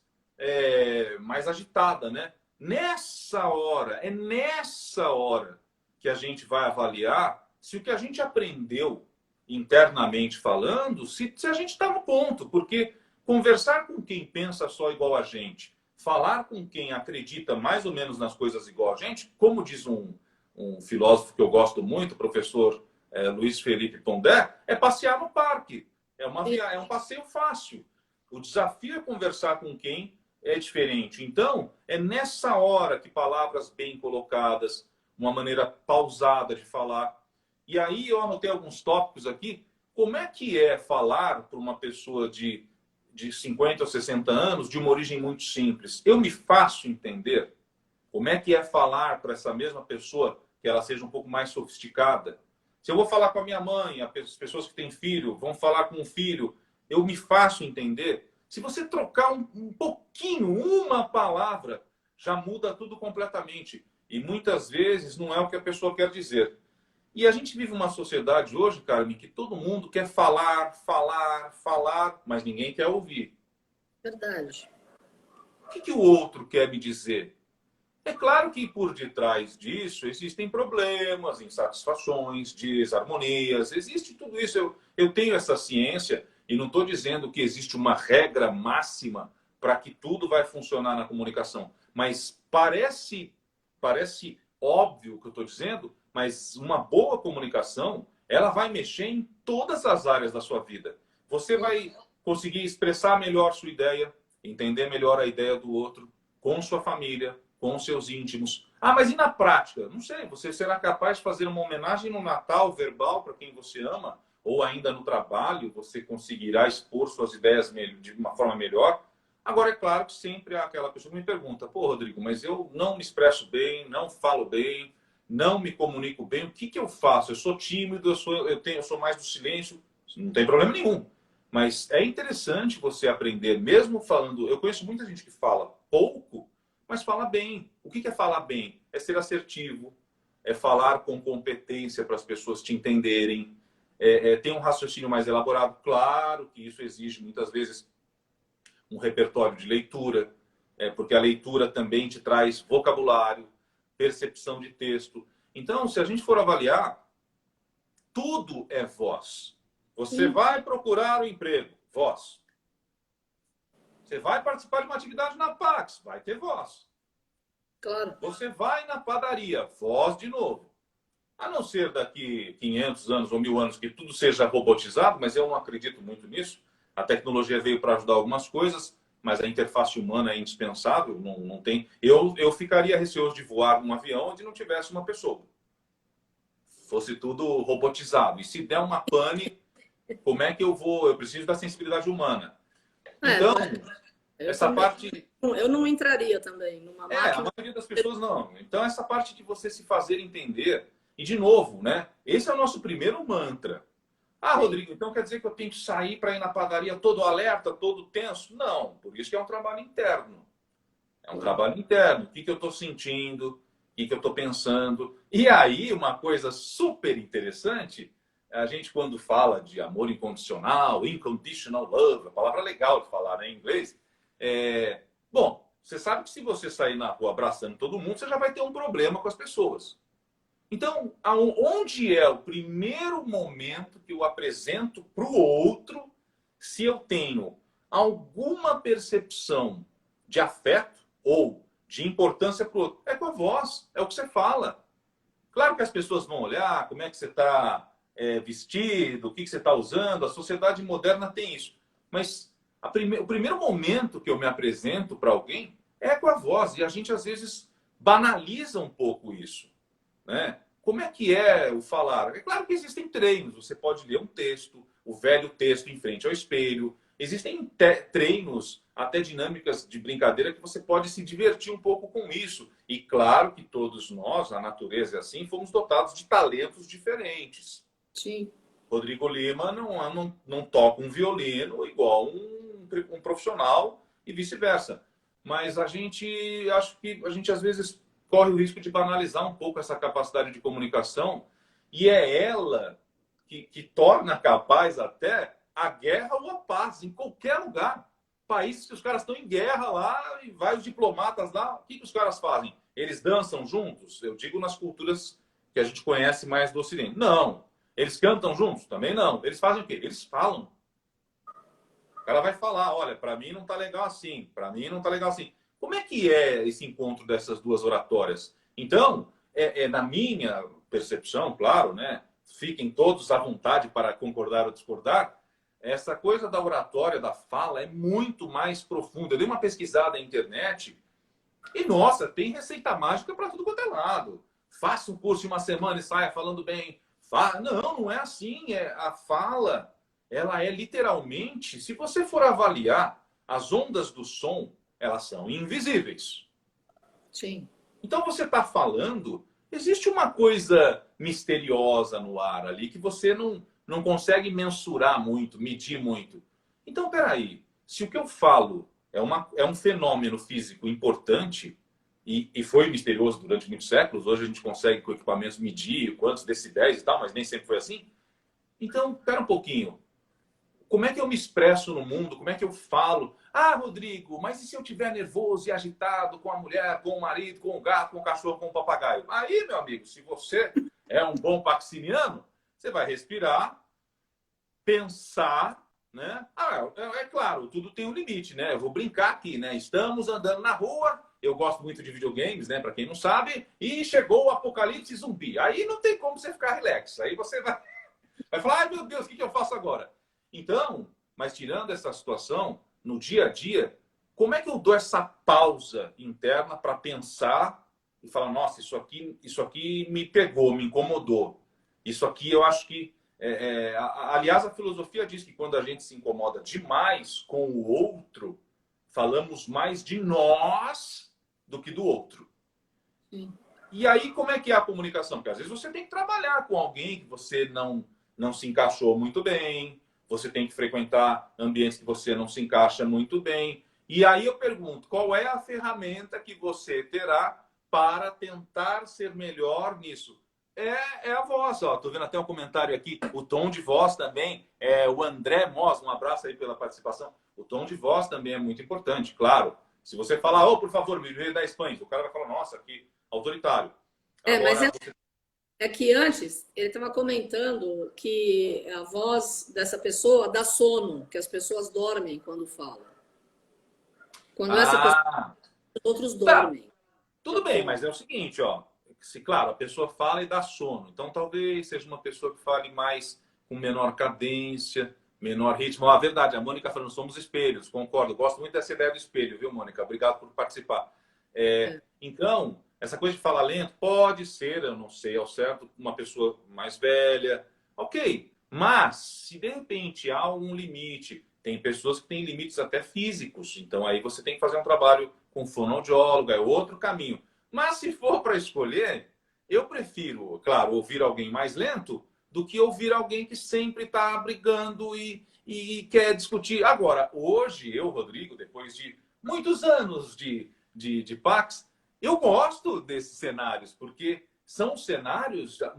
Speaker 2: agitada, né? É nessa hora que a gente vai avaliar se o que a gente aprendeu internamente falando, se a gente está no ponto. Porque conversar com quem pensa só igual a gente, falar com quem acredita mais ou menos nas coisas igual a gente, como diz um filósofo que eu gosto muito, o professor Luiz Felipe Pondé, é passear no parque. É um passeio fácil. O desafio é conversar com quem é diferente. Então, é nessa hora que palavras bem colocadas, uma maneira pausada de falar. E aí eu anotei alguns tópicos aqui. Como é que é falar para uma pessoa de 50 ou 60 anos, de uma origem muito simples? Eu me faço entender? Como é que é falar para essa mesma pessoa que ela seja um pouco mais sofisticada? Se eu vou falar com a minha mãe, as pessoas que têm filho vão falar com um filho, eu me faço entender? Se você trocar um pouquinho, uma palavra, já muda tudo completamente. E muitas vezes não é o que a pessoa quer dizer. E a gente vive uma sociedade hoje, Carmen, que todo mundo quer falar, falar, falar, mas ninguém quer ouvir.
Speaker 1: Verdade.
Speaker 2: O que o outro quer me dizer? É claro que por detrás disso existem problemas, insatisfações, desarmonias, existe tudo isso. Eu tenho essa ciência e não estou dizendo que existe uma regra máxima para que tudo vai funcionar na comunicação. Mas parece óbvio o que eu estou dizendo, mas uma boa comunicação, ela vai mexer em todas as áreas da sua vida. Você vai conseguir expressar melhor sua ideia, entender melhor a ideia do outro, com sua família, com seus íntimos. Ah, mas e na prática? Não sei, você será capaz de fazer uma homenagem no Natal verbal para quem você ama? Ou ainda no trabalho, você conseguirá expor suas ideias de uma forma melhor? Agora, é claro que sempre há aquela pessoa que me pergunta, pô, Rodrigo, mas eu não me expresso bem, não falo bem, não me comunico bem, o que eu faço? Eu sou tímido, eu sou mais do silêncio, não tem problema nenhum. Mas é interessante você aprender, mesmo falando... Eu conheço muita gente que fala pouco, mas fala bem. O que é falar bem? É ser assertivo, é falar com competência para as pessoas te entenderem, ter um raciocínio mais elaborado. Claro que isso exige, muitas vezes, um repertório de leitura, porque a leitura também te traz vocabulário, percepção de texto. Então, se a gente for avaliar, tudo é voz. Você vai procurar um emprego, voz. Você vai participar de uma atividade na Pax, vai ter voz.
Speaker 1: Claro.
Speaker 2: Você vai na padaria, voz de novo. A não ser daqui 500 anos ou 1000 anos que tudo seja robotizado, mas eu não acredito muito nisso. A tecnologia veio para ajudar algumas coisas, mas a interface humana é indispensável. Não tem. Eu ficaria receoso de voar num avião onde não tivesse uma pessoa. Fosse tudo robotizado. E se der uma pane, como é que eu vou? Eu preciso da sensibilidade humana. Então, essa parte...
Speaker 1: Eu não entraria também numa máquina.
Speaker 2: A maioria das pessoas não. Então, essa parte de você se fazer entender... E, de novo, né? Esse é o nosso primeiro mantra. Ah, Rodrigo, então quer dizer que eu tenho que sair para ir na padaria todo alerta, todo tenso? Não, por isso que é um trabalho interno. É um trabalho interno. O que eu estou sentindo? O que eu estou pensando? E aí, uma coisa super interessante, a gente quando fala de amor incondicional, unconditional love, a palavra legal de falar, né, em inglês, bom, você sabe que se você sair na rua abraçando todo mundo, você já vai ter um problema com as pessoas. Então, onde é o primeiro momento que eu apresento para o outro se eu tenho alguma percepção de afeto ou de importância para o outro? É com a voz, é o que você fala. Claro que as pessoas vão olhar como é que você está vestido, o que você está usando, a sociedade moderna tem isso. Mas o primeiro momento que eu me apresento para alguém é com a voz. E a gente, às vezes, banaliza um pouco isso. né? Como é que é o falar? É claro que existem treinos. Você pode ler um texto, o velho texto em frente ao espelho. Existem treinos, até dinâmicas de brincadeira, que você pode se divertir um pouco com isso. E claro que todos nós, a natureza é assim, fomos dotados de talentos diferentes.
Speaker 1: Sim.
Speaker 2: Rodrigo Lima não toca um violino igual um profissional e vice-versa. Mas acho que a gente às vezes corre o risco de banalizar um pouco essa capacidade de comunicação, e é ela que torna capaz até a guerra ou a paz em qualquer lugar. Países que os caras estão em guerra lá e vai os diplomatas lá, o que os caras fazem? Eles dançam juntos? Eu digo nas culturas que a gente conhece mais do Ocidente. Não. Eles cantam juntos? Também não. Eles fazem o quê? Eles falam. O cara vai falar, olha, para mim não tá legal assim, para mim não tá legal assim. Como é que é esse encontro dessas duas oratórias? Então, na minha percepção, claro, né? Fiquem todos à vontade para concordar ou discordar. Essa coisa da oratória, da fala, é muito mais profunda. Eu dei uma pesquisada na internet e, nossa, tem receita mágica para tudo quanto é lado. Faça um curso de uma semana e saia falando bem. Não é assim. A fala, ela é literalmente, se você for avaliar, as ondas do som, elas são invisíveis.
Speaker 1: Sim.
Speaker 2: Então você está falando, existe uma coisa misteriosa no ar ali que você não consegue mensurar muito, medir muito. Então, peraí, se o que eu falo é um fenômeno físico importante e foi misterioso durante muitos séculos, hoje a gente consegue com equipamentos medir quantos decibéis e tal, mas nem sempre foi assim. Então, pera um pouquinho. Como é que eu me expresso no mundo? Como é que eu falo? Ah, Rodrigo, mas e se eu estiver nervoso e agitado com a mulher, com o marido, com o gato, com o cachorro, com o papagaio? Aí, meu amigo, se você é um bom paxiniano, você vai respirar, pensar, né? É claro, tudo tem um limite, né? Eu vou brincar aqui, né? Estamos andando na rua, eu gosto muito de videogames, né? Para quem não sabe, e chegou o apocalipse zumbi. Aí não tem como você ficar relax. Aí você vai falar, ai meu Deus, o que eu faço agora? Então, mas tirando essa situação, no dia a dia, como é que eu dou essa pausa interna para pensar e falar, nossa, isso aqui me pegou, me incomodou. Isso aqui eu acho que... aliás, a filosofia diz que quando a gente se incomoda demais com o outro, falamos mais de nós do que do outro.
Speaker 1: Sim.
Speaker 2: E aí, como é que é a comunicação? Porque às vezes você tem que trabalhar com alguém que você não se encaixou muito bem, você tem que frequentar ambientes que você não se encaixa muito bem. E aí eu pergunto, qual é a ferramenta que você terá para tentar ser melhor nisso? É a voz, ó. Tô vendo até um comentário aqui, o tom de voz também. O André Moss, um abraço aí pela participação. O tom de voz também é muito importante, claro. Se você falar, por favor, me veio da Espanha, o cara vai falar, nossa, que autoritário.
Speaker 1: Agora, mas é que antes ele estava comentando que a voz dessa pessoa dá sono, que as pessoas dormem quando falam. Quando essa pessoa, os outros dormem.
Speaker 2: Tudo bem, mas é o seguinte, ó. Claro, a pessoa fala e dá sono. Então, talvez seja uma pessoa que fale mais com menor cadência, menor ritmo. A verdade, a Mônica falando, somos espelhos, concordo. Gosto muito dessa ideia do espelho, viu, Mônica? Obrigado por participar. Então, essa coisa de falar lento pode ser, eu não sei ao certo, uma pessoa mais velha. Ok, mas se de repente há um limite, tem pessoas que têm limites até físicos. Então, aí você tem que fazer um trabalho com fonoaudiólogo, é outro caminho. Mas se for para escolher, eu prefiro, claro, ouvir alguém mais lento do que ouvir alguém que sempre está brigando e quer discutir. Agora, hoje, eu, Rodrigo, depois de muitos anos de Pax, eu gosto desses cenários, porque são cenários... eu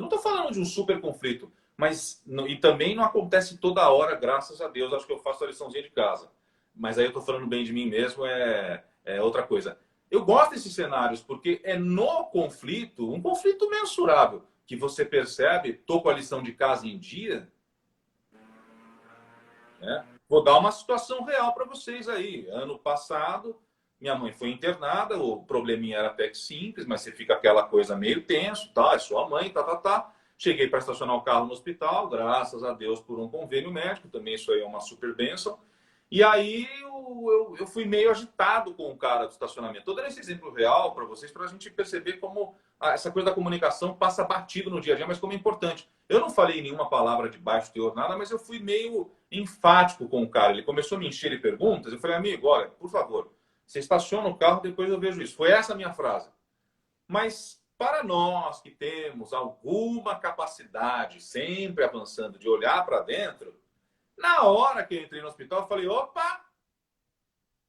Speaker 2: não estou falando de um super conflito, mas e também não acontece toda hora, graças a Deus. Acho que eu faço a liçãozinha de casa. Mas aí eu estou falando bem de mim mesmo, é outra coisa. Eu gosto desses cenários porque é no conflito, um conflito mensurável, que você percebe, estou com a lição de casa em dia, né? Vou dar uma situação real para vocês aí. Ano passado, minha mãe foi internada, o probleminha era até que simples, mas você fica aquela coisa meio tenso, tá? É sua mãe, tá. Cheguei para estacionar o carro no hospital, graças a Deus por um convênio médico, também isso aí é uma super bênção. E aí eu fui meio agitado com o cara do estacionamento. Estou dando esse exemplo real para vocês, para a gente perceber como essa coisa da comunicação passa batido no dia a dia, mas como é importante. Eu não falei nenhuma palavra de baixo teor, nada, mas eu fui meio enfático com o cara. Ele começou a me encher de perguntas. Eu falei, amigo, olha, por favor, você estaciona o carro, depois eu vejo isso. Foi essa a minha frase. Mas para nós que temos alguma capacidade, sempre avançando, de olhar para dentro, na hora que eu entrei no hospital, eu falei, opa,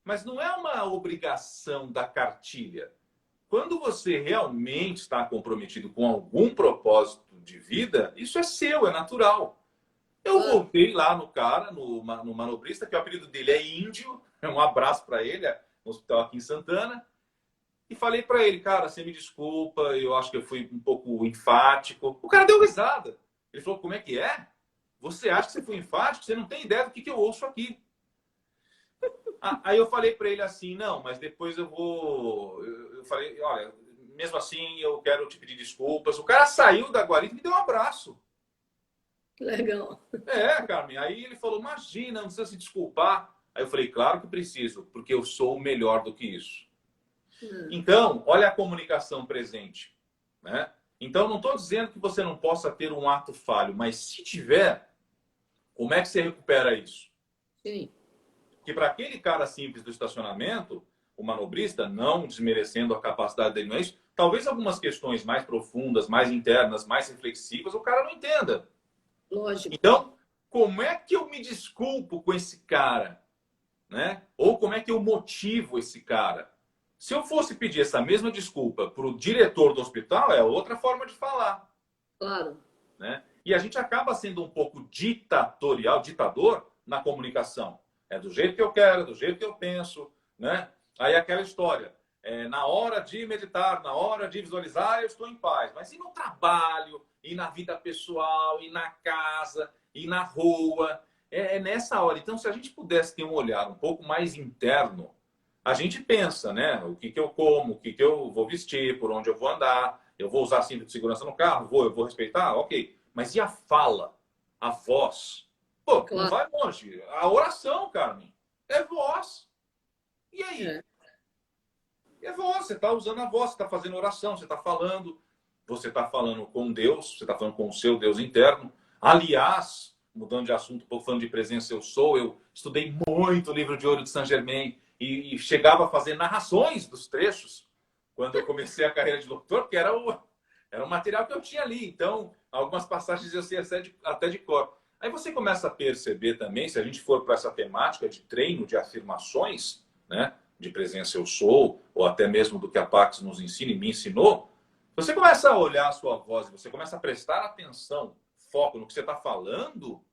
Speaker 2: mas não é uma obrigação da cartilha. Quando você realmente está comprometido com algum propósito de vida, isso é seu, é natural. Eu voltei lá no cara, no manobrista, que o apelido dele é Índio, um abraço para ele, no hospital aqui em Santana, e falei para ele, cara, você me desculpa, eu acho que eu fui um pouco enfático. O cara deu risada. Ele falou, como é que é? Você acha que você foi enfático? Você não tem ideia do que eu ouço aqui. Aí eu falei para ele assim, não, mas depois eu vou... Eu falei, olha, mesmo assim eu quero te pedir desculpas. O cara saiu da guarita e me deu um abraço.
Speaker 1: Legal.
Speaker 2: Carmen. Aí ele falou, imagina, não precisa se desculpar. Aí eu falei, claro que preciso, porque eu sou melhor do que isso. Então, olha a comunicação presente, né? Então, não estou dizendo que você não possa ter um ato falho, mas se tiver, como é que você recupera isso?
Speaker 1: Sim.
Speaker 2: Que para aquele cara simples do estacionamento, o manobrista, não desmerecendo a capacidade dele, não é isso? Talvez algumas questões mais profundas, mais internas, mais reflexivas, o cara não entenda.
Speaker 1: Lógico.
Speaker 2: Então, como é que eu me desculpo com esse cara? Né? Ou como é que eu motivo esse cara? Se eu fosse pedir essa mesma desculpa para o diretor do hospital, é outra forma de falar.
Speaker 1: Claro.
Speaker 2: Né? E a gente acaba sendo um pouco ditatorial, ditador na comunicação. É do jeito que eu quero, do jeito que eu penso. Né? Aí aquela história. Na hora de meditar, na hora de visualizar, eu estou em paz. Mas e no trabalho, e na vida pessoal, e na casa, e na rua? É nessa hora. Então, se a gente pudesse ter um olhar um pouco mais interno, a gente pensa, né? O que eu como, o que eu vou vestir, por onde eu vou andar, eu vou usar cinto de segurança no carro, eu vou respeitar, ok. Mas e a fala, a voz? Pô, claro. Não vai longe. A oração, Carmen, é voz. E aí? É voz, você está usando a voz, você está fazendo oração, você está falando com Deus, você está falando com o seu Deus interno. Aliás, mudando de assunto, um pouco falando de presença eu sou, eu estudei muito o livro de Ouro de Saint-Germain e chegava a fazer narrações dos trechos quando eu comecei a carreira de doutor, porque era o material que eu tinha ali. Então, algumas passagens eu sei até de cor. Aí você começa a perceber também, se a gente for para essa temática de treino de afirmações, né, de presença eu sou, ou até mesmo do que a Pax nos ensina e me ensinou, você começa a olhar a sua voz, você começa a prestar atenção, foco no que você está falando,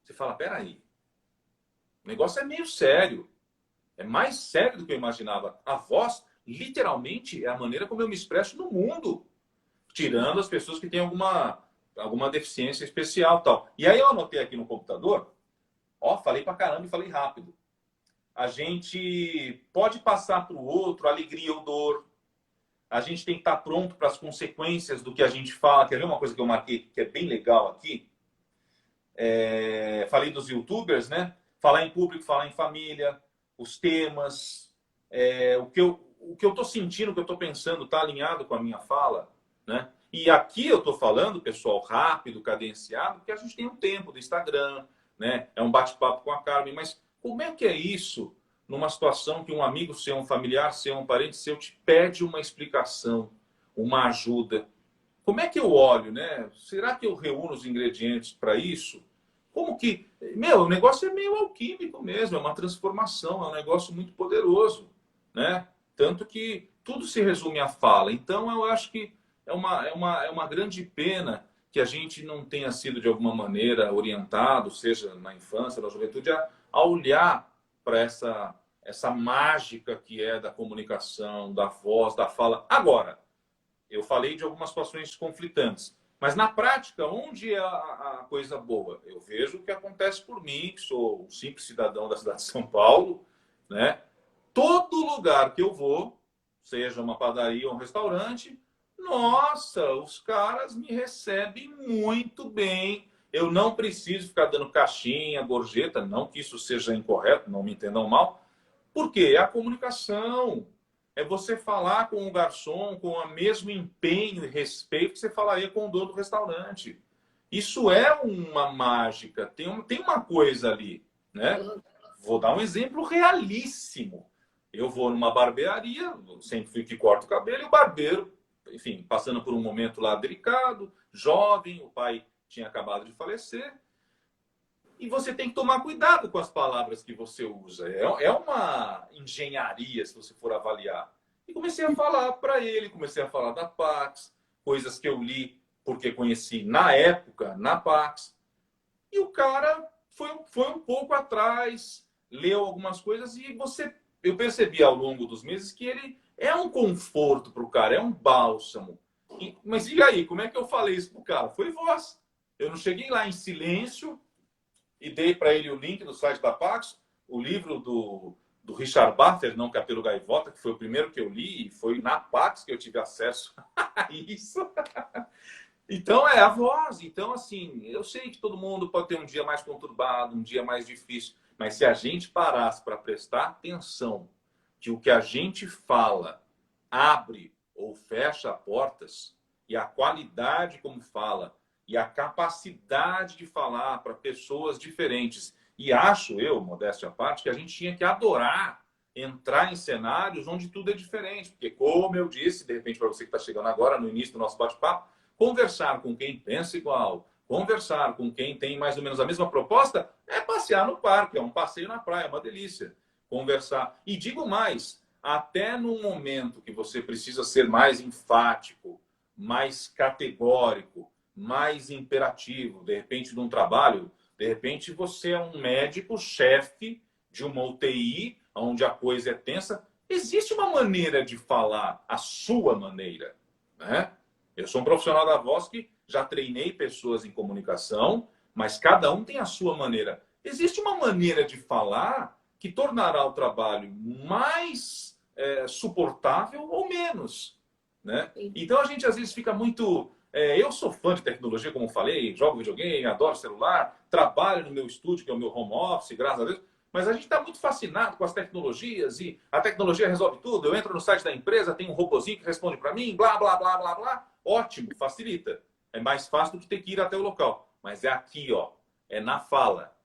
Speaker 2: você fala, peraí, o negócio é meio sério. É mais sério do que eu imaginava. A voz, literalmente, é a maneira como eu me expresso no mundo. Tirando as pessoas que têm alguma deficiência especial tal. E aí eu anotei aqui no computador, falei pra caramba e falei rápido. A gente pode passar para o outro alegria ou dor. A gente tem que estar pronto para as consequências do que a gente fala. Quer ver uma coisa que eu marquei que é bem legal aqui? Falei dos youtubers, né? Falar em público, falar em família, os temas, o que eu estou sentindo, o que eu estou pensando está alinhado com a minha fala, né? E aqui eu estou falando, pessoal, rápido, cadenciado, porque a gente tem um tempo do Instagram, né? É um bate-papo com a Carmen, mas como é que é isso numa situação que um amigo seu, um familiar seu, um parente seu te pede uma explicação, uma ajuda? Como é que eu olho, né? Será que eu reúno os ingredientes para isso? Como que... o negócio é meio alquímico mesmo, é uma transformação, é um negócio muito poderoso, né? Tanto que tudo se resume à fala. Então, eu acho que é uma grande pena que a gente não tenha sido, de alguma maneira, orientado, seja na infância, na juventude, a olhar para essa mágica que é da comunicação, da voz, da fala. Agora, eu falei de algumas situações conflitantes. Mas, na prática, onde é a coisa boa? Eu vejo o que acontece por mim, que sou um simples cidadão da cidade de São Paulo, né? Todo lugar que eu vou, seja uma padaria ou um restaurante, nossa, os caras me recebem muito bem. Eu não preciso ficar dando caixinha, gorjeta, não que isso seja incorreto, não me entendam mal. Por quê? É a comunicação. É você falar com o garçom com o mesmo empenho e respeito que você falaria com o dono do restaurante. Isso é uma mágica, tem uma coisa ali, né? Vou dar um exemplo realíssimo. Eu vou numa barbearia, sempre fui que corto o cabelo, e o barbeiro, enfim, passando por um momento lá delicado, jovem, o pai tinha acabado de falecer, e você tem que tomar cuidado com as palavras que você usa. É uma engenharia, se você for avaliar. E comecei a falar para ele, comecei a falar da Pax, coisas que eu li porque conheci na época, na Pax. E o cara foi um pouco atrás, leu algumas coisas e eu percebi ao longo dos meses que ele é um conforto para o cara, é um bálsamo. Mas e aí, como é que eu falei isso para o cara? Foi voz. Eu não cheguei lá em silêncio e dei para ele o link do site da Pax, o livro do Richard Baffer, Não Capelo Gaivota, que foi o primeiro que eu li, e foi na Pax que eu tive acesso a isso. Então, é a voz. Então, assim, eu sei que todo mundo pode ter um dia mais conturbado, um dia mais difícil, mas se a gente parasse para prestar atenção que o que a gente fala abre ou fecha portas, e a qualidade como fala, e a capacidade de falar para pessoas diferentes. E acho eu, modéstia à parte, que a gente tinha que adorar entrar em cenários onde tudo é diferente. Porque, como eu disse, de repente, para você que está chegando agora, no início do nosso bate-papo, conversar com quem pensa igual, conversar com quem tem mais ou menos a mesma proposta, é passear no parque, é um passeio na praia, é uma delícia. Conversar. E digo mais, até no momento que você precisa ser mais enfático, mais categórico, mais imperativo, de repente, num trabalho, de repente você é um médico chefe de uma UTI, onde a coisa é tensa, existe uma maneira de falar, a sua maneira, né? Eu sou um profissional da voz que já treinei pessoas em comunicação, mas cada um tem a sua maneira. Existe uma maneira de falar que tornará o trabalho mais suportável ou menos, né? Então a gente às vezes fica muito... eu sou fã de tecnologia, como falei, jogo videogame, adoro celular, trabalho no meu estúdio, que é o meu home office, graças a Deus. Mas a gente está muito fascinado com as tecnologias e a tecnologia resolve tudo. Eu entro no site da empresa, tem um robozinho que responde para mim, blá, blá, blá, blá, blá. Ótimo, facilita. É mais fácil do que ter que ir até o local. Mas é aqui, ó, é na fala.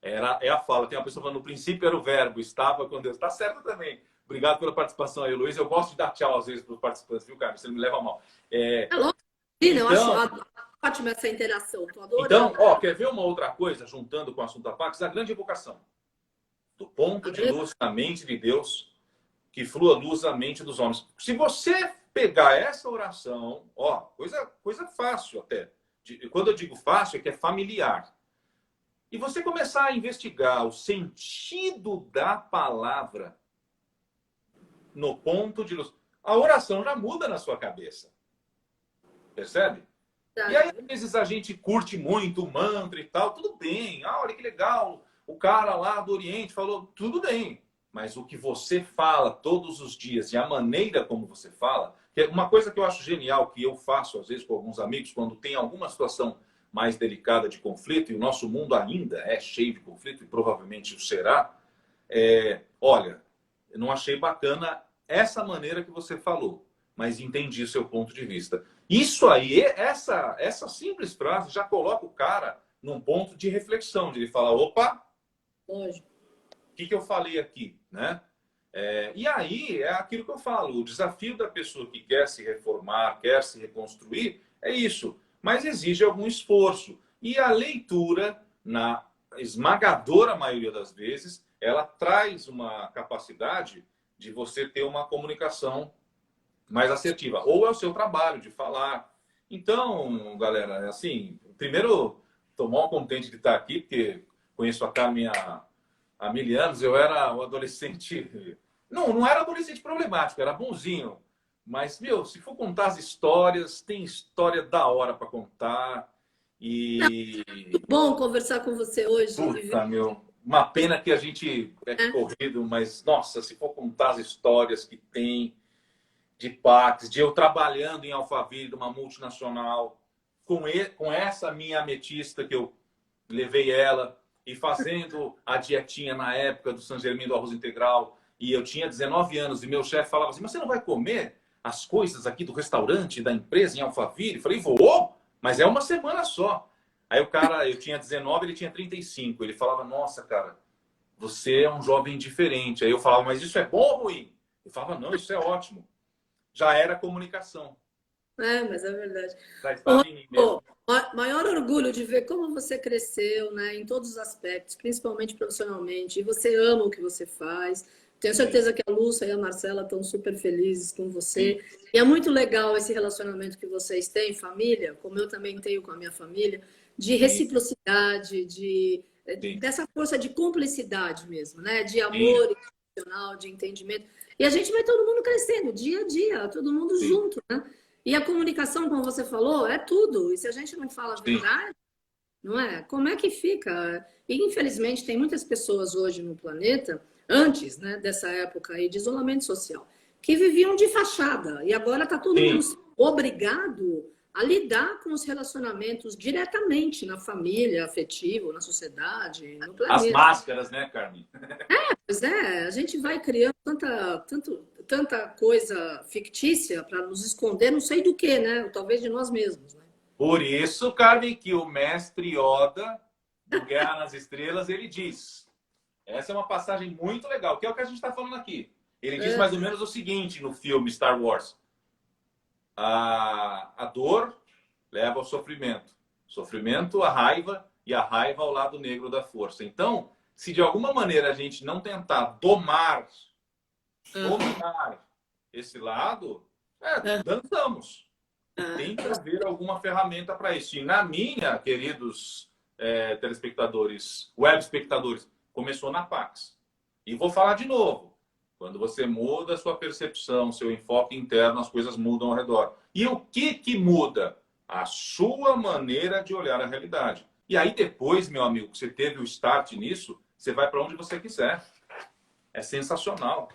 Speaker 2: É a fala. Tem uma pessoa falando, no princípio era o verbo, estava com Deus. Está certo também. Obrigado pela participação aí, Luiz. Eu gosto de dar tchau às vezes para os participantes, viu, Carmen? Você não me leva mal.
Speaker 1: É lógico. Eu acho ótima essa interação. Tô adorando.
Speaker 2: Então, ó, quer ver uma outra coisa, juntando com o assunto da Pax? A grande evocação. Do ponto de luz na mente de Deus, que flua luz na mente dos homens. Se você pegar essa oração, ó, coisa fácil até. Quando eu digo fácil, é que é familiar. E você começar a investigar o sentido da palavra no ponto de luz, a oração já muda na sua cabeça. Percebe? E aí, às vezes, a gente curte muito o mantra e tal, tudo bem. Ah, olha que legal. O cara lá do Oriente falou, tudo bem. Mas o que você fala todos os dias e a maneira como você fala, que é uma coisa que eu acho genial, que eu faço às vezes com alguns amigos, quando tem alguma situação mais delicada de conflito, e o nosso mundo ainda é cheio de conflito, e provavelmente o será, olha, eu não achei bacana essa maneira que você falou, mas entendi o seu ponto de vista. Isso aí, essa simples frase já coloca o cara num ponto de reflexão, de ele falar, opa, o que eu falei aqui, né? E aí é aquilo que eu falo, o desafio da pessoa que quer se reformar, quer se reconstruir, é isso, mas exige algum esforço. E a leitura, na esmagadora maioria das vezes, ela traz uma capacidade de você ter uma comunicação mais assertiva. Ou é o seu trabalho de falar. Então, galera, assim, primeiro, estou mal contente de estar aqui, porque conheço a Carmen há 1000 anos. Eu era um adolescente... Não era adolescente problemático, era bonzinho. Mas, meu, se for contar as histórias, tem história da hora para contar. E...
Speaker 1: Bom conversar com você hoje.
Speaker 2: Puta, meu... Uma pena que a gente é corrido, mas, nossa, se for contar as histórias que tem de Pax, de eu trabalhando em Alphaville, de uma multinacional, com essa minha ametista que eu levei ela e fazendo a dietinha na época do San Germain do arroz integral, e eu tinha 19 anos e meu chefe falava assim, mas você não vai comer as coisas aqui do restaurante, da empresa em Alphaville? Eu falei, vou, mas é uma semana só. Aí o cara, eu tinha 19, ele tinha 35. Ele falava, nossa, cara, você é um jovem diferente. Aí eu falava, mas isso é bom ou ruim? Ele falava, não, isso é ótimo. Já era comunicação.
Speaker 1: Mas é verdade.
Speaker 2: Já estava em mim mesmo.
Speaker 1: Maior orgulho de ver como você cresceu, né, em todos os aspectos, principalmente profissionalmente, e você ama o que você faz. Tenho certeza que a Lúcia e a Marcela estão super felizes com você. Sim. E é muito legal esse relacionamento que vocês têm, família, como eu também tenho com a minha família, de reciprocidade, dessa força de cumplicidade mesmo, né? De amor emocional, de entendimento. E a gente vai todo mundo crescendo, dia a dia, todo mundo junto, né? E a comunicação, como você falou, é tudo. E se a gente não fala a verdade, não é? Como é que fica? E, infelizmente, tem muitas pessoas hoje no planeta, antes, né, dessa época aí de isolamento social, que viviam de fachada. E agora está todo mundo obrigado a lidar com os relacionamentos diretamente na família, afetivo, na sociedade, no planeta.
Speaker 2: As máscaras, né, Carmen?
Speaker 1: Pois é. A gente vai criando tanta coisa fictícia para nos esconder, não sei do que, né? Talvez de nós mesmos, né?
Speaker 2: Por isso, Carmen, que o mestre Yoda, do Guerra nas Estrelas, ele diz... Essa é uma passagem muito legal, que é o que a gente está falando aqui. Ele diz mais ou menos o seguinte no filme Star Wars. A dor leva ao sofrimento. Sofrimento, a raiva, e a raiva ao lado negro da força. Então, se de alguma maneira a gente não tentar dominar esse lado, dançamos. Tem que haver alguma ferramenta para isso. E na minha, queridos telespectadores, web espectadores, começou na Pax. E vou falar de novo. Quando você muda a sua percepção, seu enfoque interno, as coisas mudam ao redor. E o que muda? A sua maneira de olhar a realidade. E aí depois, meu amigo, que você teve o start nisso, você vai para onde você quiser. É sensacional.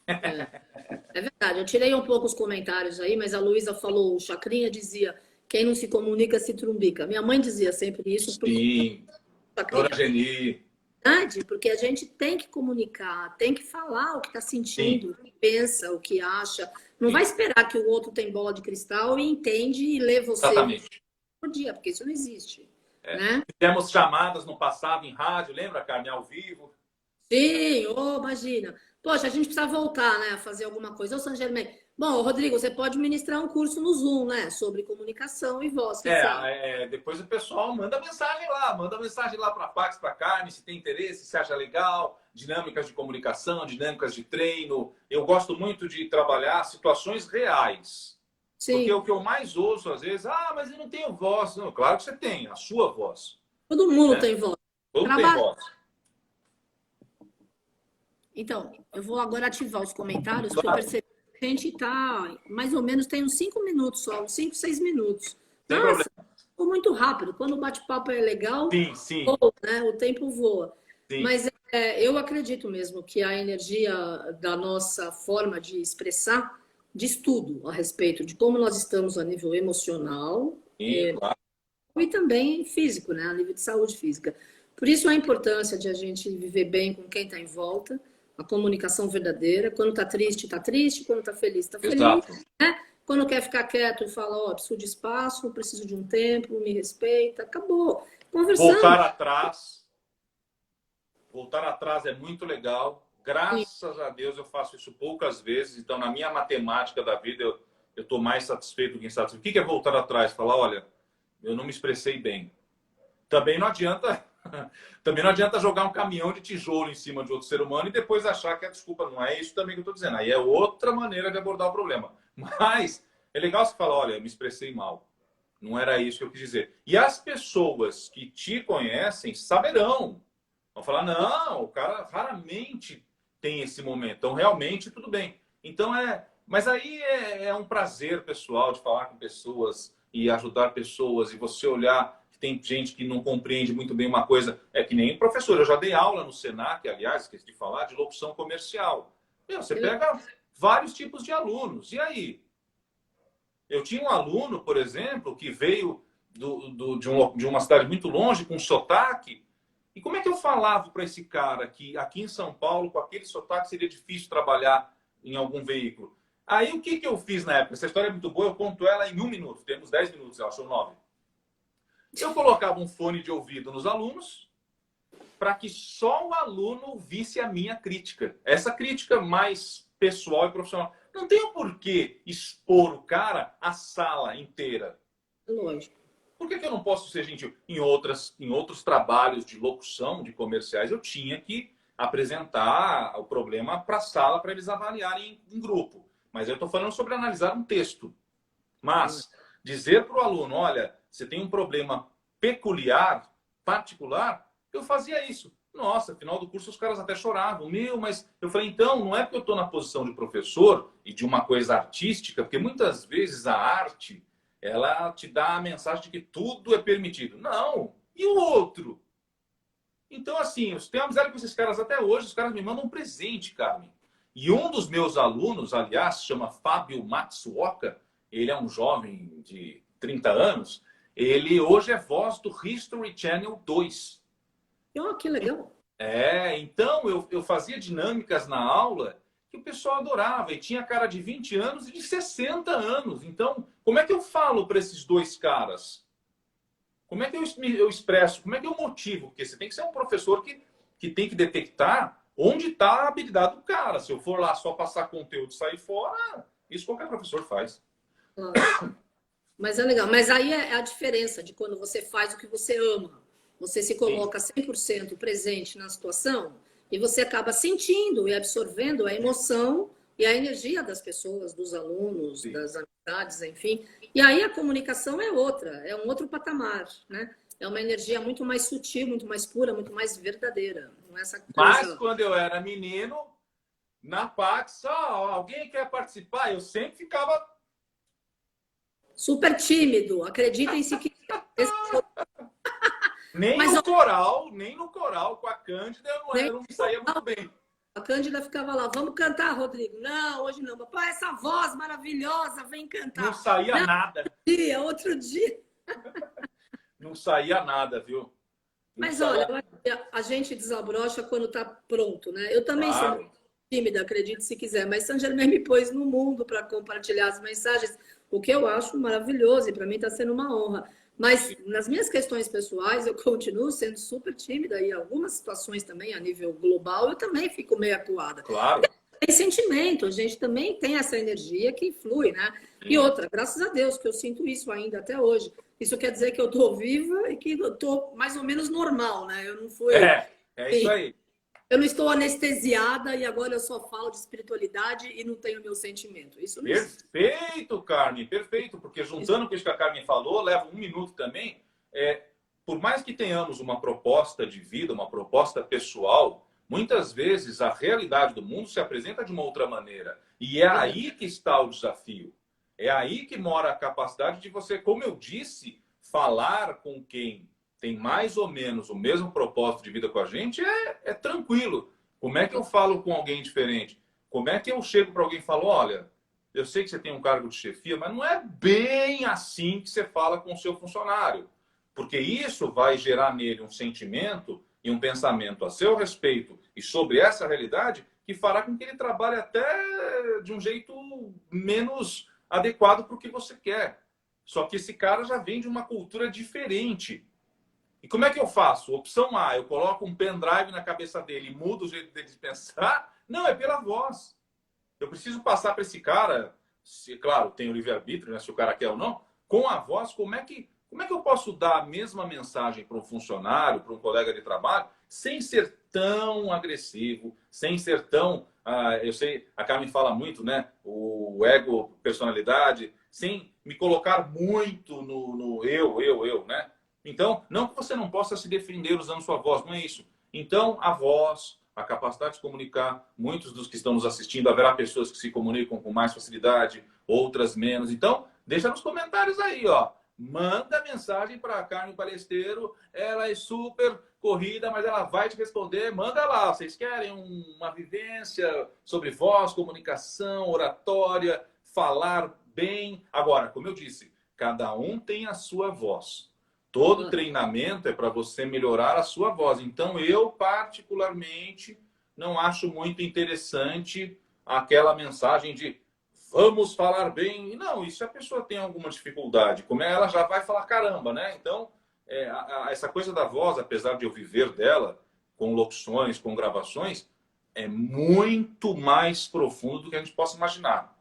Speaker 1: É verdade. Eu tirei um pouco os comentários aí, mas a Luísa falou, o Chacrinha dizia, quem não se comunica se trumbica. Minha mãe dizia sempre isso.
Speaker 2: Sim, Dona Geni.
Speaker 1: Porque a gente tem que comunicar, tem que falar o que está sentindo, o que pensa, o que acha. Não vai esperar que o outro tem bola de cristal e entende e lê você por dia, porque isso não existe. Né?
Speaker 2: Fizemos chamadas no passado em rádio, lembra, Carmen, ao vivo?
Speaker 1: Sim, imagina. Poxa, a gente precisa voltar, né, a fazer alguma coisa. Ô, San Germain. Bom, Rodrigo, você pode ministrar um curso no Zoom, né, sobre comunicação e voz.
Speaker 2: Depois o pessoal manda mensagem lá para a Pax, para a Carmen, se tem interesse, se acha legal, dinâmicas de comunicação, dinâmicas de treino. Eu gosto muito de trabalhar situações reais. Sim. Porque o que eu mais ouço às vezes, mas eu não tenho voz. Não, claro que você tem, a sua voz.
Speaker 1: Todo mundo tem voz.
Speaker 2: Todo mundo tem voz.
Speaker 1: Então, eu vou agora ativar os comentários, porque eu percebi que a gente tá, mais ou menos, tem uns 5 minutos só, uns 5, 6 minutos. Nossa, ficou muito rápido. Quando o bate-papo é legal,
Speaker 2: sim.
Speaker 1: Voa, né? O tempo voa.
Speaker 2: Sim.
Speaker 1: Mas eu acredito mesmo que a energia da nossa forma de expressar diz tudo a respeito de como nós estamos a nível emocional
Speaker 2: claro.
Speaker 1: E também físico, né? A nível de saúde física. Por isso a importância de a gente viver bem com quem está em volta, a comunicação verdadeira. Quando está triste, quando está feliz, está feliz.
Speaker 2: Exato.
Speaker 1: Né? Quando quer ficar quieto, fala, preciso de espaço, preciso de um tempo, me respeita, acabou. Conversando.
Speaker 2: Voltar atrás é muito legal. Graças a Deus eu faço isso poucas vezes. Então, na minha matemática da vida, eu estou mais satisfeito do que insatisfeito. O que é voltar atrás? Falar, olha, eu não me expressei bem. Também não adianta jogar um caminhão de tijolo em cima de outro ser humano e depois achar que a desculpa não é isso também que eu estou dizendo. Aí é outra maneira de abordar o problema. Mas é legal você falar, olha, eu me expressei mal. Não era isso que eu quis dizer. E as pessoas que te conhecem saberão. Vão falar, não, o cara raramente tem esse momento. Então, realmente, tudo bem. Então, mas aí é um prazer pessoal de falar com pessoas e ajudar pessoas e você olhar que tem gente que não compreende muito bem uma coisa. É que nem professor. Eu já dei aula no Senac, aliás, esqueci de falar, de locução comercial. Você pega vários tipos de alunos. E aí? Eu tinha um aluno, por exemplo, que veio de uma cidade muito longe, com sotaque. E como é que eu falava para esse cara que aqui em São Paulo, com aquele sotaque, seria difícil trabalhar em algum veículo? Aí o que eu fiz na época? Essa história é muito boa, eu conto ela em 1 minuto. Temos 10 minutos, eu acho, ou 9. Eu colocava um fone de ouvido nos alunos para que só o aluno visse a minha crítica. Essa crítica mais pessoal e profissional. Não tem o porquê expor o cara à sala inteira.
Speaker 1: Lógico.
Speaker 2: Por que eu não posso ser gentil? Em outros trabalhos de locução, de comerciais, eu tinha que apresentar o problema para a sala para eles avaliarem em grupo. Mas eu estou falando sobre analisar um texto. Mas dizer para o aluno, olha, você tem um problema peculiar, particular, eu fazia isso. Nossa, no final do curso os caras até choravam. Mas eu falei, então, não é porque eu estou na posição de professor e de uma coisa artística, porque muitas vezes a arte, ela te dá a mensagem de que tudo é permitido. Não. E o outro? Então, assim, eu tenho amizade com esses caras até hoje, os caras me mandam um presente, Carmen. E um dos meus alunos, aliás, chama Fábio Matsuoka, ele é um jovem de 30 anos, ele hoje é voz do History Channel 2.
Speaker 1: Oh, que legal.
Speaker 2: Então eu fazia dinâmicas na aula que o pessoal adorava, e tinha cara de 20 anos e de 60 anos. Então, como é que eu falo para esses dois caras? Como é que eu expresso? Como é que eu motivo? Porque você tem que ser um professor que tem que detectar onde está a habilidade do cara. Se eu for lá só passar conteúdo e sair fora, isso qualquer professor faz.
Speaker 1: Mas é legal. Mas aí é a diferença de quando você faz o que você ama. Você se coloca 100% presente na situação e você acaba sentindo e absorvendo a emoção e a energia das pessoas, dos alunos, Sim. das amizades, enfim. E aí a comunicação é outra, é um outro patamar, né? É uma energia muito mais sutil, muito mais pura, muito mais verdadeira. Não é essa coisa...
Speaker 2: Mas quando eu era menino, na Pax, alguém quer participar? Eu sempre ficava...
Speaker 1: super tímido, acreditem se quiser.
Speaker 2: Nem no coral, com a Cândida, eu não me saía muito bem.
Speaker 1: A Cândida ficava lá, vamos cantar, Rodrigo? Não, hoje não. Papai, essa voz maravilhosa, vem cantar.
Speaker 2: Não saía nada.
Speaker 1: Outro dia.
Speaker 2: Não saía nada, viu?
Speaker 1: Mas olha, a gente desabrocha quando está pronto, né? Eu também sou muito tímida, acredite se quiser, mas Saint Germain me pôs no mundo para compartilhar as mensagens, o que eu acho maravilhoso e para mim está sendo uma honra. Mas nas minhas questões pessoais, eu continuo sendo super tímida e em algumas situações também, a nível global, eu também fico meio acuada.
Speaker 2: Claro.
Speaker 1: Tem sentimento, a gente também tem essa energia que flui, né? E outra, graças a Deus, que eu sinto isso ainda até hoje. Isso quer dizer que eu estou viva e que eu estou mais ou menos normal, né? Eu não fui...
Speaker 2: É isso aí.
Speaker 1: Eu não estou anestesiada e agora eu só falo de espiritualidade e não tenho meu sentimento. Isso não
Speaker 2: Perfeito, Carmen, perfeito. Porque juntando com isso que a Carmen falou, leva 1 minuto também. Por mais que tenhamos uma proposta de vida, uma proposta pessoal, muitas vezes a realidade do mundo se apresenta de uma outra maneira. E é aí que está o desafio. É aí que mora a capacidade de você, como eu disse, falar com quem tem mais ou menos o mesmo propósito de vida com a gente, é tranquilo. Como é que eu falo com alguém diferente? Como é que eu chego para alguém e falo, olha, eu sei que você tem um cargo de chefia, mas não é bem assim que você fala com o seu funcionário. Porque isso vai gerar nele um sentimento e um pensamento a seu respeito e sobre essa realidade que fará com que ele trabalhe até de um jeito menos adequado para o que você quer. Só que esse cara já vem de uma cultura diferente. E como é que eu faço? Opção A, eu coloco um pendrive na cabeça dele e mudo o jeito dele de pensar? Não, é pela voz. Eu preciso passar para esse cara, claro, tem o livre-arbítrio, né, se o cara quer ou não, com a voz, como é que eu posso dar a mesma mensagem para um funcionário, para um colega de trabalho, sem ser tão agressivo, sem ser tão... eu sei, a Carmen fala muito, né? O ego, personalidade, sem me colocar muito no eu, né? Então, não que você não possa se defender usando sua voz, não é isso. Então, a voz, a capacidade de se comunicar, muitos dos que estão nos assistindo, haverá pessoas que se comunicam com mais facilidade, outras menos. Então, deixa nos comentários aí, ó. Manda mensagem para a Carmen Balesteiro, ela é super corrida, mas ela vai te responder. Manda lá, vocês querem uma vivência sobre voz, comunicação, oratória, falar bem. Agora, como eu disse, cada um tem a sua voz. Todo treinamento é para você melhorar a sua voz. Então, eu, particularmente, não acho muito interessante aquela mensagem de vamos falar bem. Não, e se a pessoa tem alguma dificuldade, como é, ela já vai falar caramba, né? Então, essa coisa da voz, apesar de eu viver dela, com locuções, com gravações, é muito mais profundo do que a gente possa imaginar.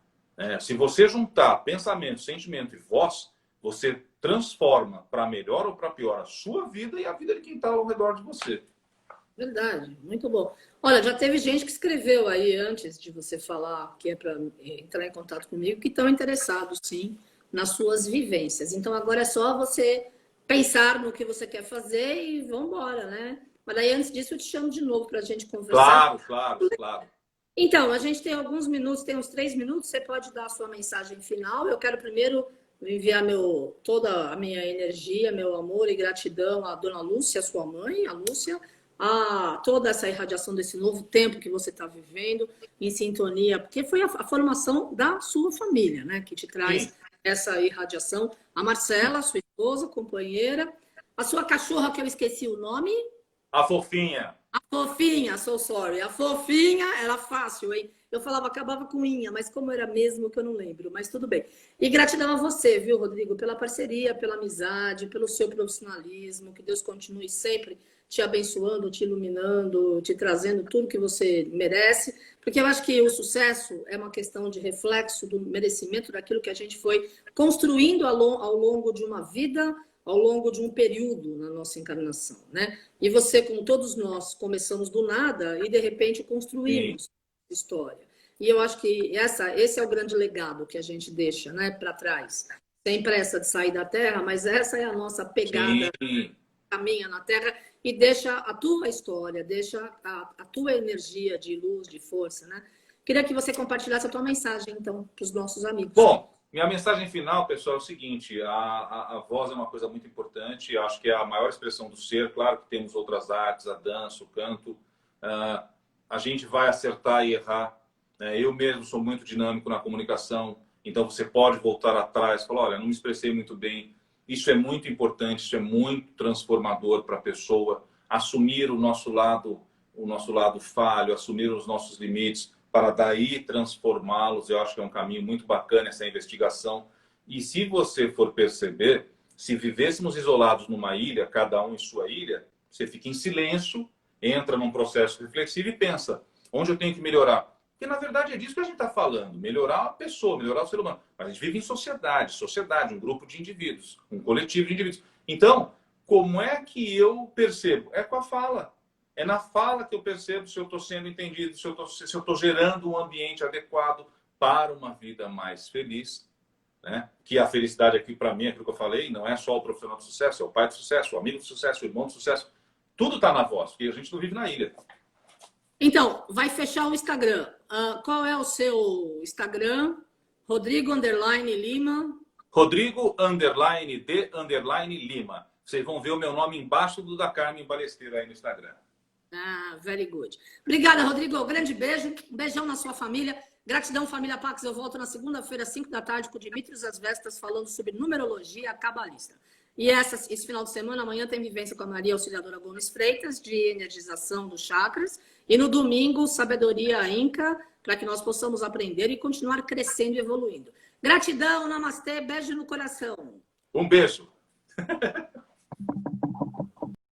Speaker 2: Se você juntar pensamento, sentimento e voz, você transforma para melhor ou para pior a sua vida e a vida de quem está ao redor de você.
Speaker 1: Verdade, muito bom. Olha, já teve gente que escreveu aí antes de você falar que é para entrar em contato comigo, que estão interessados, sim, nas suas vivências. Então, agora é só você pensar no que você quer fazer e vamos embora, né? Mas aí, antes disso, eu te chamo de novo para a gente conversar.
Speaker 2: Claro.
Speaker 1: Então, a gente tem alguns minutos, tem uns 3 minutos, você pode dar a sua mensagem final. Eu quero primeiro enviar toda a minha energia, meu amor e gratidão à dona Lúcia, sua mãe, a Lúcia, a toda essa irradiação desse novo tempo que você está vivendo, em sintonia, porque foi a formação da sua família, né, que te traz essa irradiação. A Marcela, sua esposa, companheira, a sua cachorra, que eu esqueci o nome.
Speaker 2: A Fofinha.
Speaker 1: A Fofinha, so sorry. A Fofinha era fácil, hein? Eu falava, acabava com inha, mas como era mesmo que eu não lembro, mas tudo bem. E gratidão a você, viu, Rodrigo, pela parceria, pela amizade, pelo seu profissionalismo, que Deus continue sempre te abençoando, te iluminando, te trazendo tudo que você merece, porque eu acho que o sucesso é uma questão de reflexo do merecimento daquilo que a gente foi construindo ao longo de uma vida, ao longo de um período na nossa encarnação, né? E você, como todos nós, começamos do nada e, de repente, construímos história. E eu acho que esse é o grande legado que a gente deixa, né, para trás. Sem pressa de sair da Terra, mas essa é a nossa pegada, caminha na Terra e deixa a tua história, deixa a tua energia de luz, de força, né? Queria que você compartilhasse a tua mensagem, então, para os nossos amigos.
Speaker 2: Bom, minha mensagem final, pessoal, é o seguinte: a voz é uma coisa muito importante, acho que é a maior expressão do ser. Claro que temos outras artes, a dança, o canto. A gente vai acertar e errar. Eu mesmo sou muito dinâmico na comunicação, então você pode voltar atrás e falar, olha, não me expressei muito bem. Isso é muito importante, isso é muito transformador para a pessoa. Assumir o nosso lado falho, assumir os nossos limites, para daí transformá-los. Eu acho que é um caminho muito bacana essa investigação. E se você for perceber, se vivêssemos isolados numa ilha, cada um em sua ilha, você fica em silêncio, entra num processo reflexivo e pensa, onde eu tenho que melhorar? Porque, na verdade, é disso que a gente está falando. Melhorar a pessoa, melhorar o ser humano. Mas a gente vive em sociedade, um grupo de indivíduos, um coletivo de indivíduos. Então, como é que eu percebo? É com a fala. É na fala que eu percebo se eu estou sendo entendido, se eu estou gerando um ambiente adequado para uma vida mais feliz. Né? Que a felicidade aqui, para mim, é aquilo que eu falei, não é só o profissional de sucesso, é o pai de sucesso, o amigo de sucesso, o irmão de sucesso. Tudo está na voz, porque a gente não vive na ilha.
Speaker 1: Então, vai fechar o Instagram. Qual é o seu Instagram? Rodrigo_Lima.
Speaker 2: Rodrigo_D_Lima. Vocês vão ver o meu nome embaixo do da Carmen Balesteiro aí no Instagram.
Speaker 1: Very good. Obrigada, Rodrigo. Grande beijo. Um beijão na sua família. Gratidão, família Pax. Eu volto na segunda-feira, às 5 da tarde, com o Dimitris Asvestas, falando sobre numerologia cabalista. E esse final de semana, amanhã, tem vivência com a Maria Auxiliadora Gomes Freitas, de energização dos chakras. E no domingo, sabedoria Inca, para que nós possamos aprender e continuar crescendo e evoluindo. Gratidão, namastê, beijo no coração.
Speaker 2: Um beijo.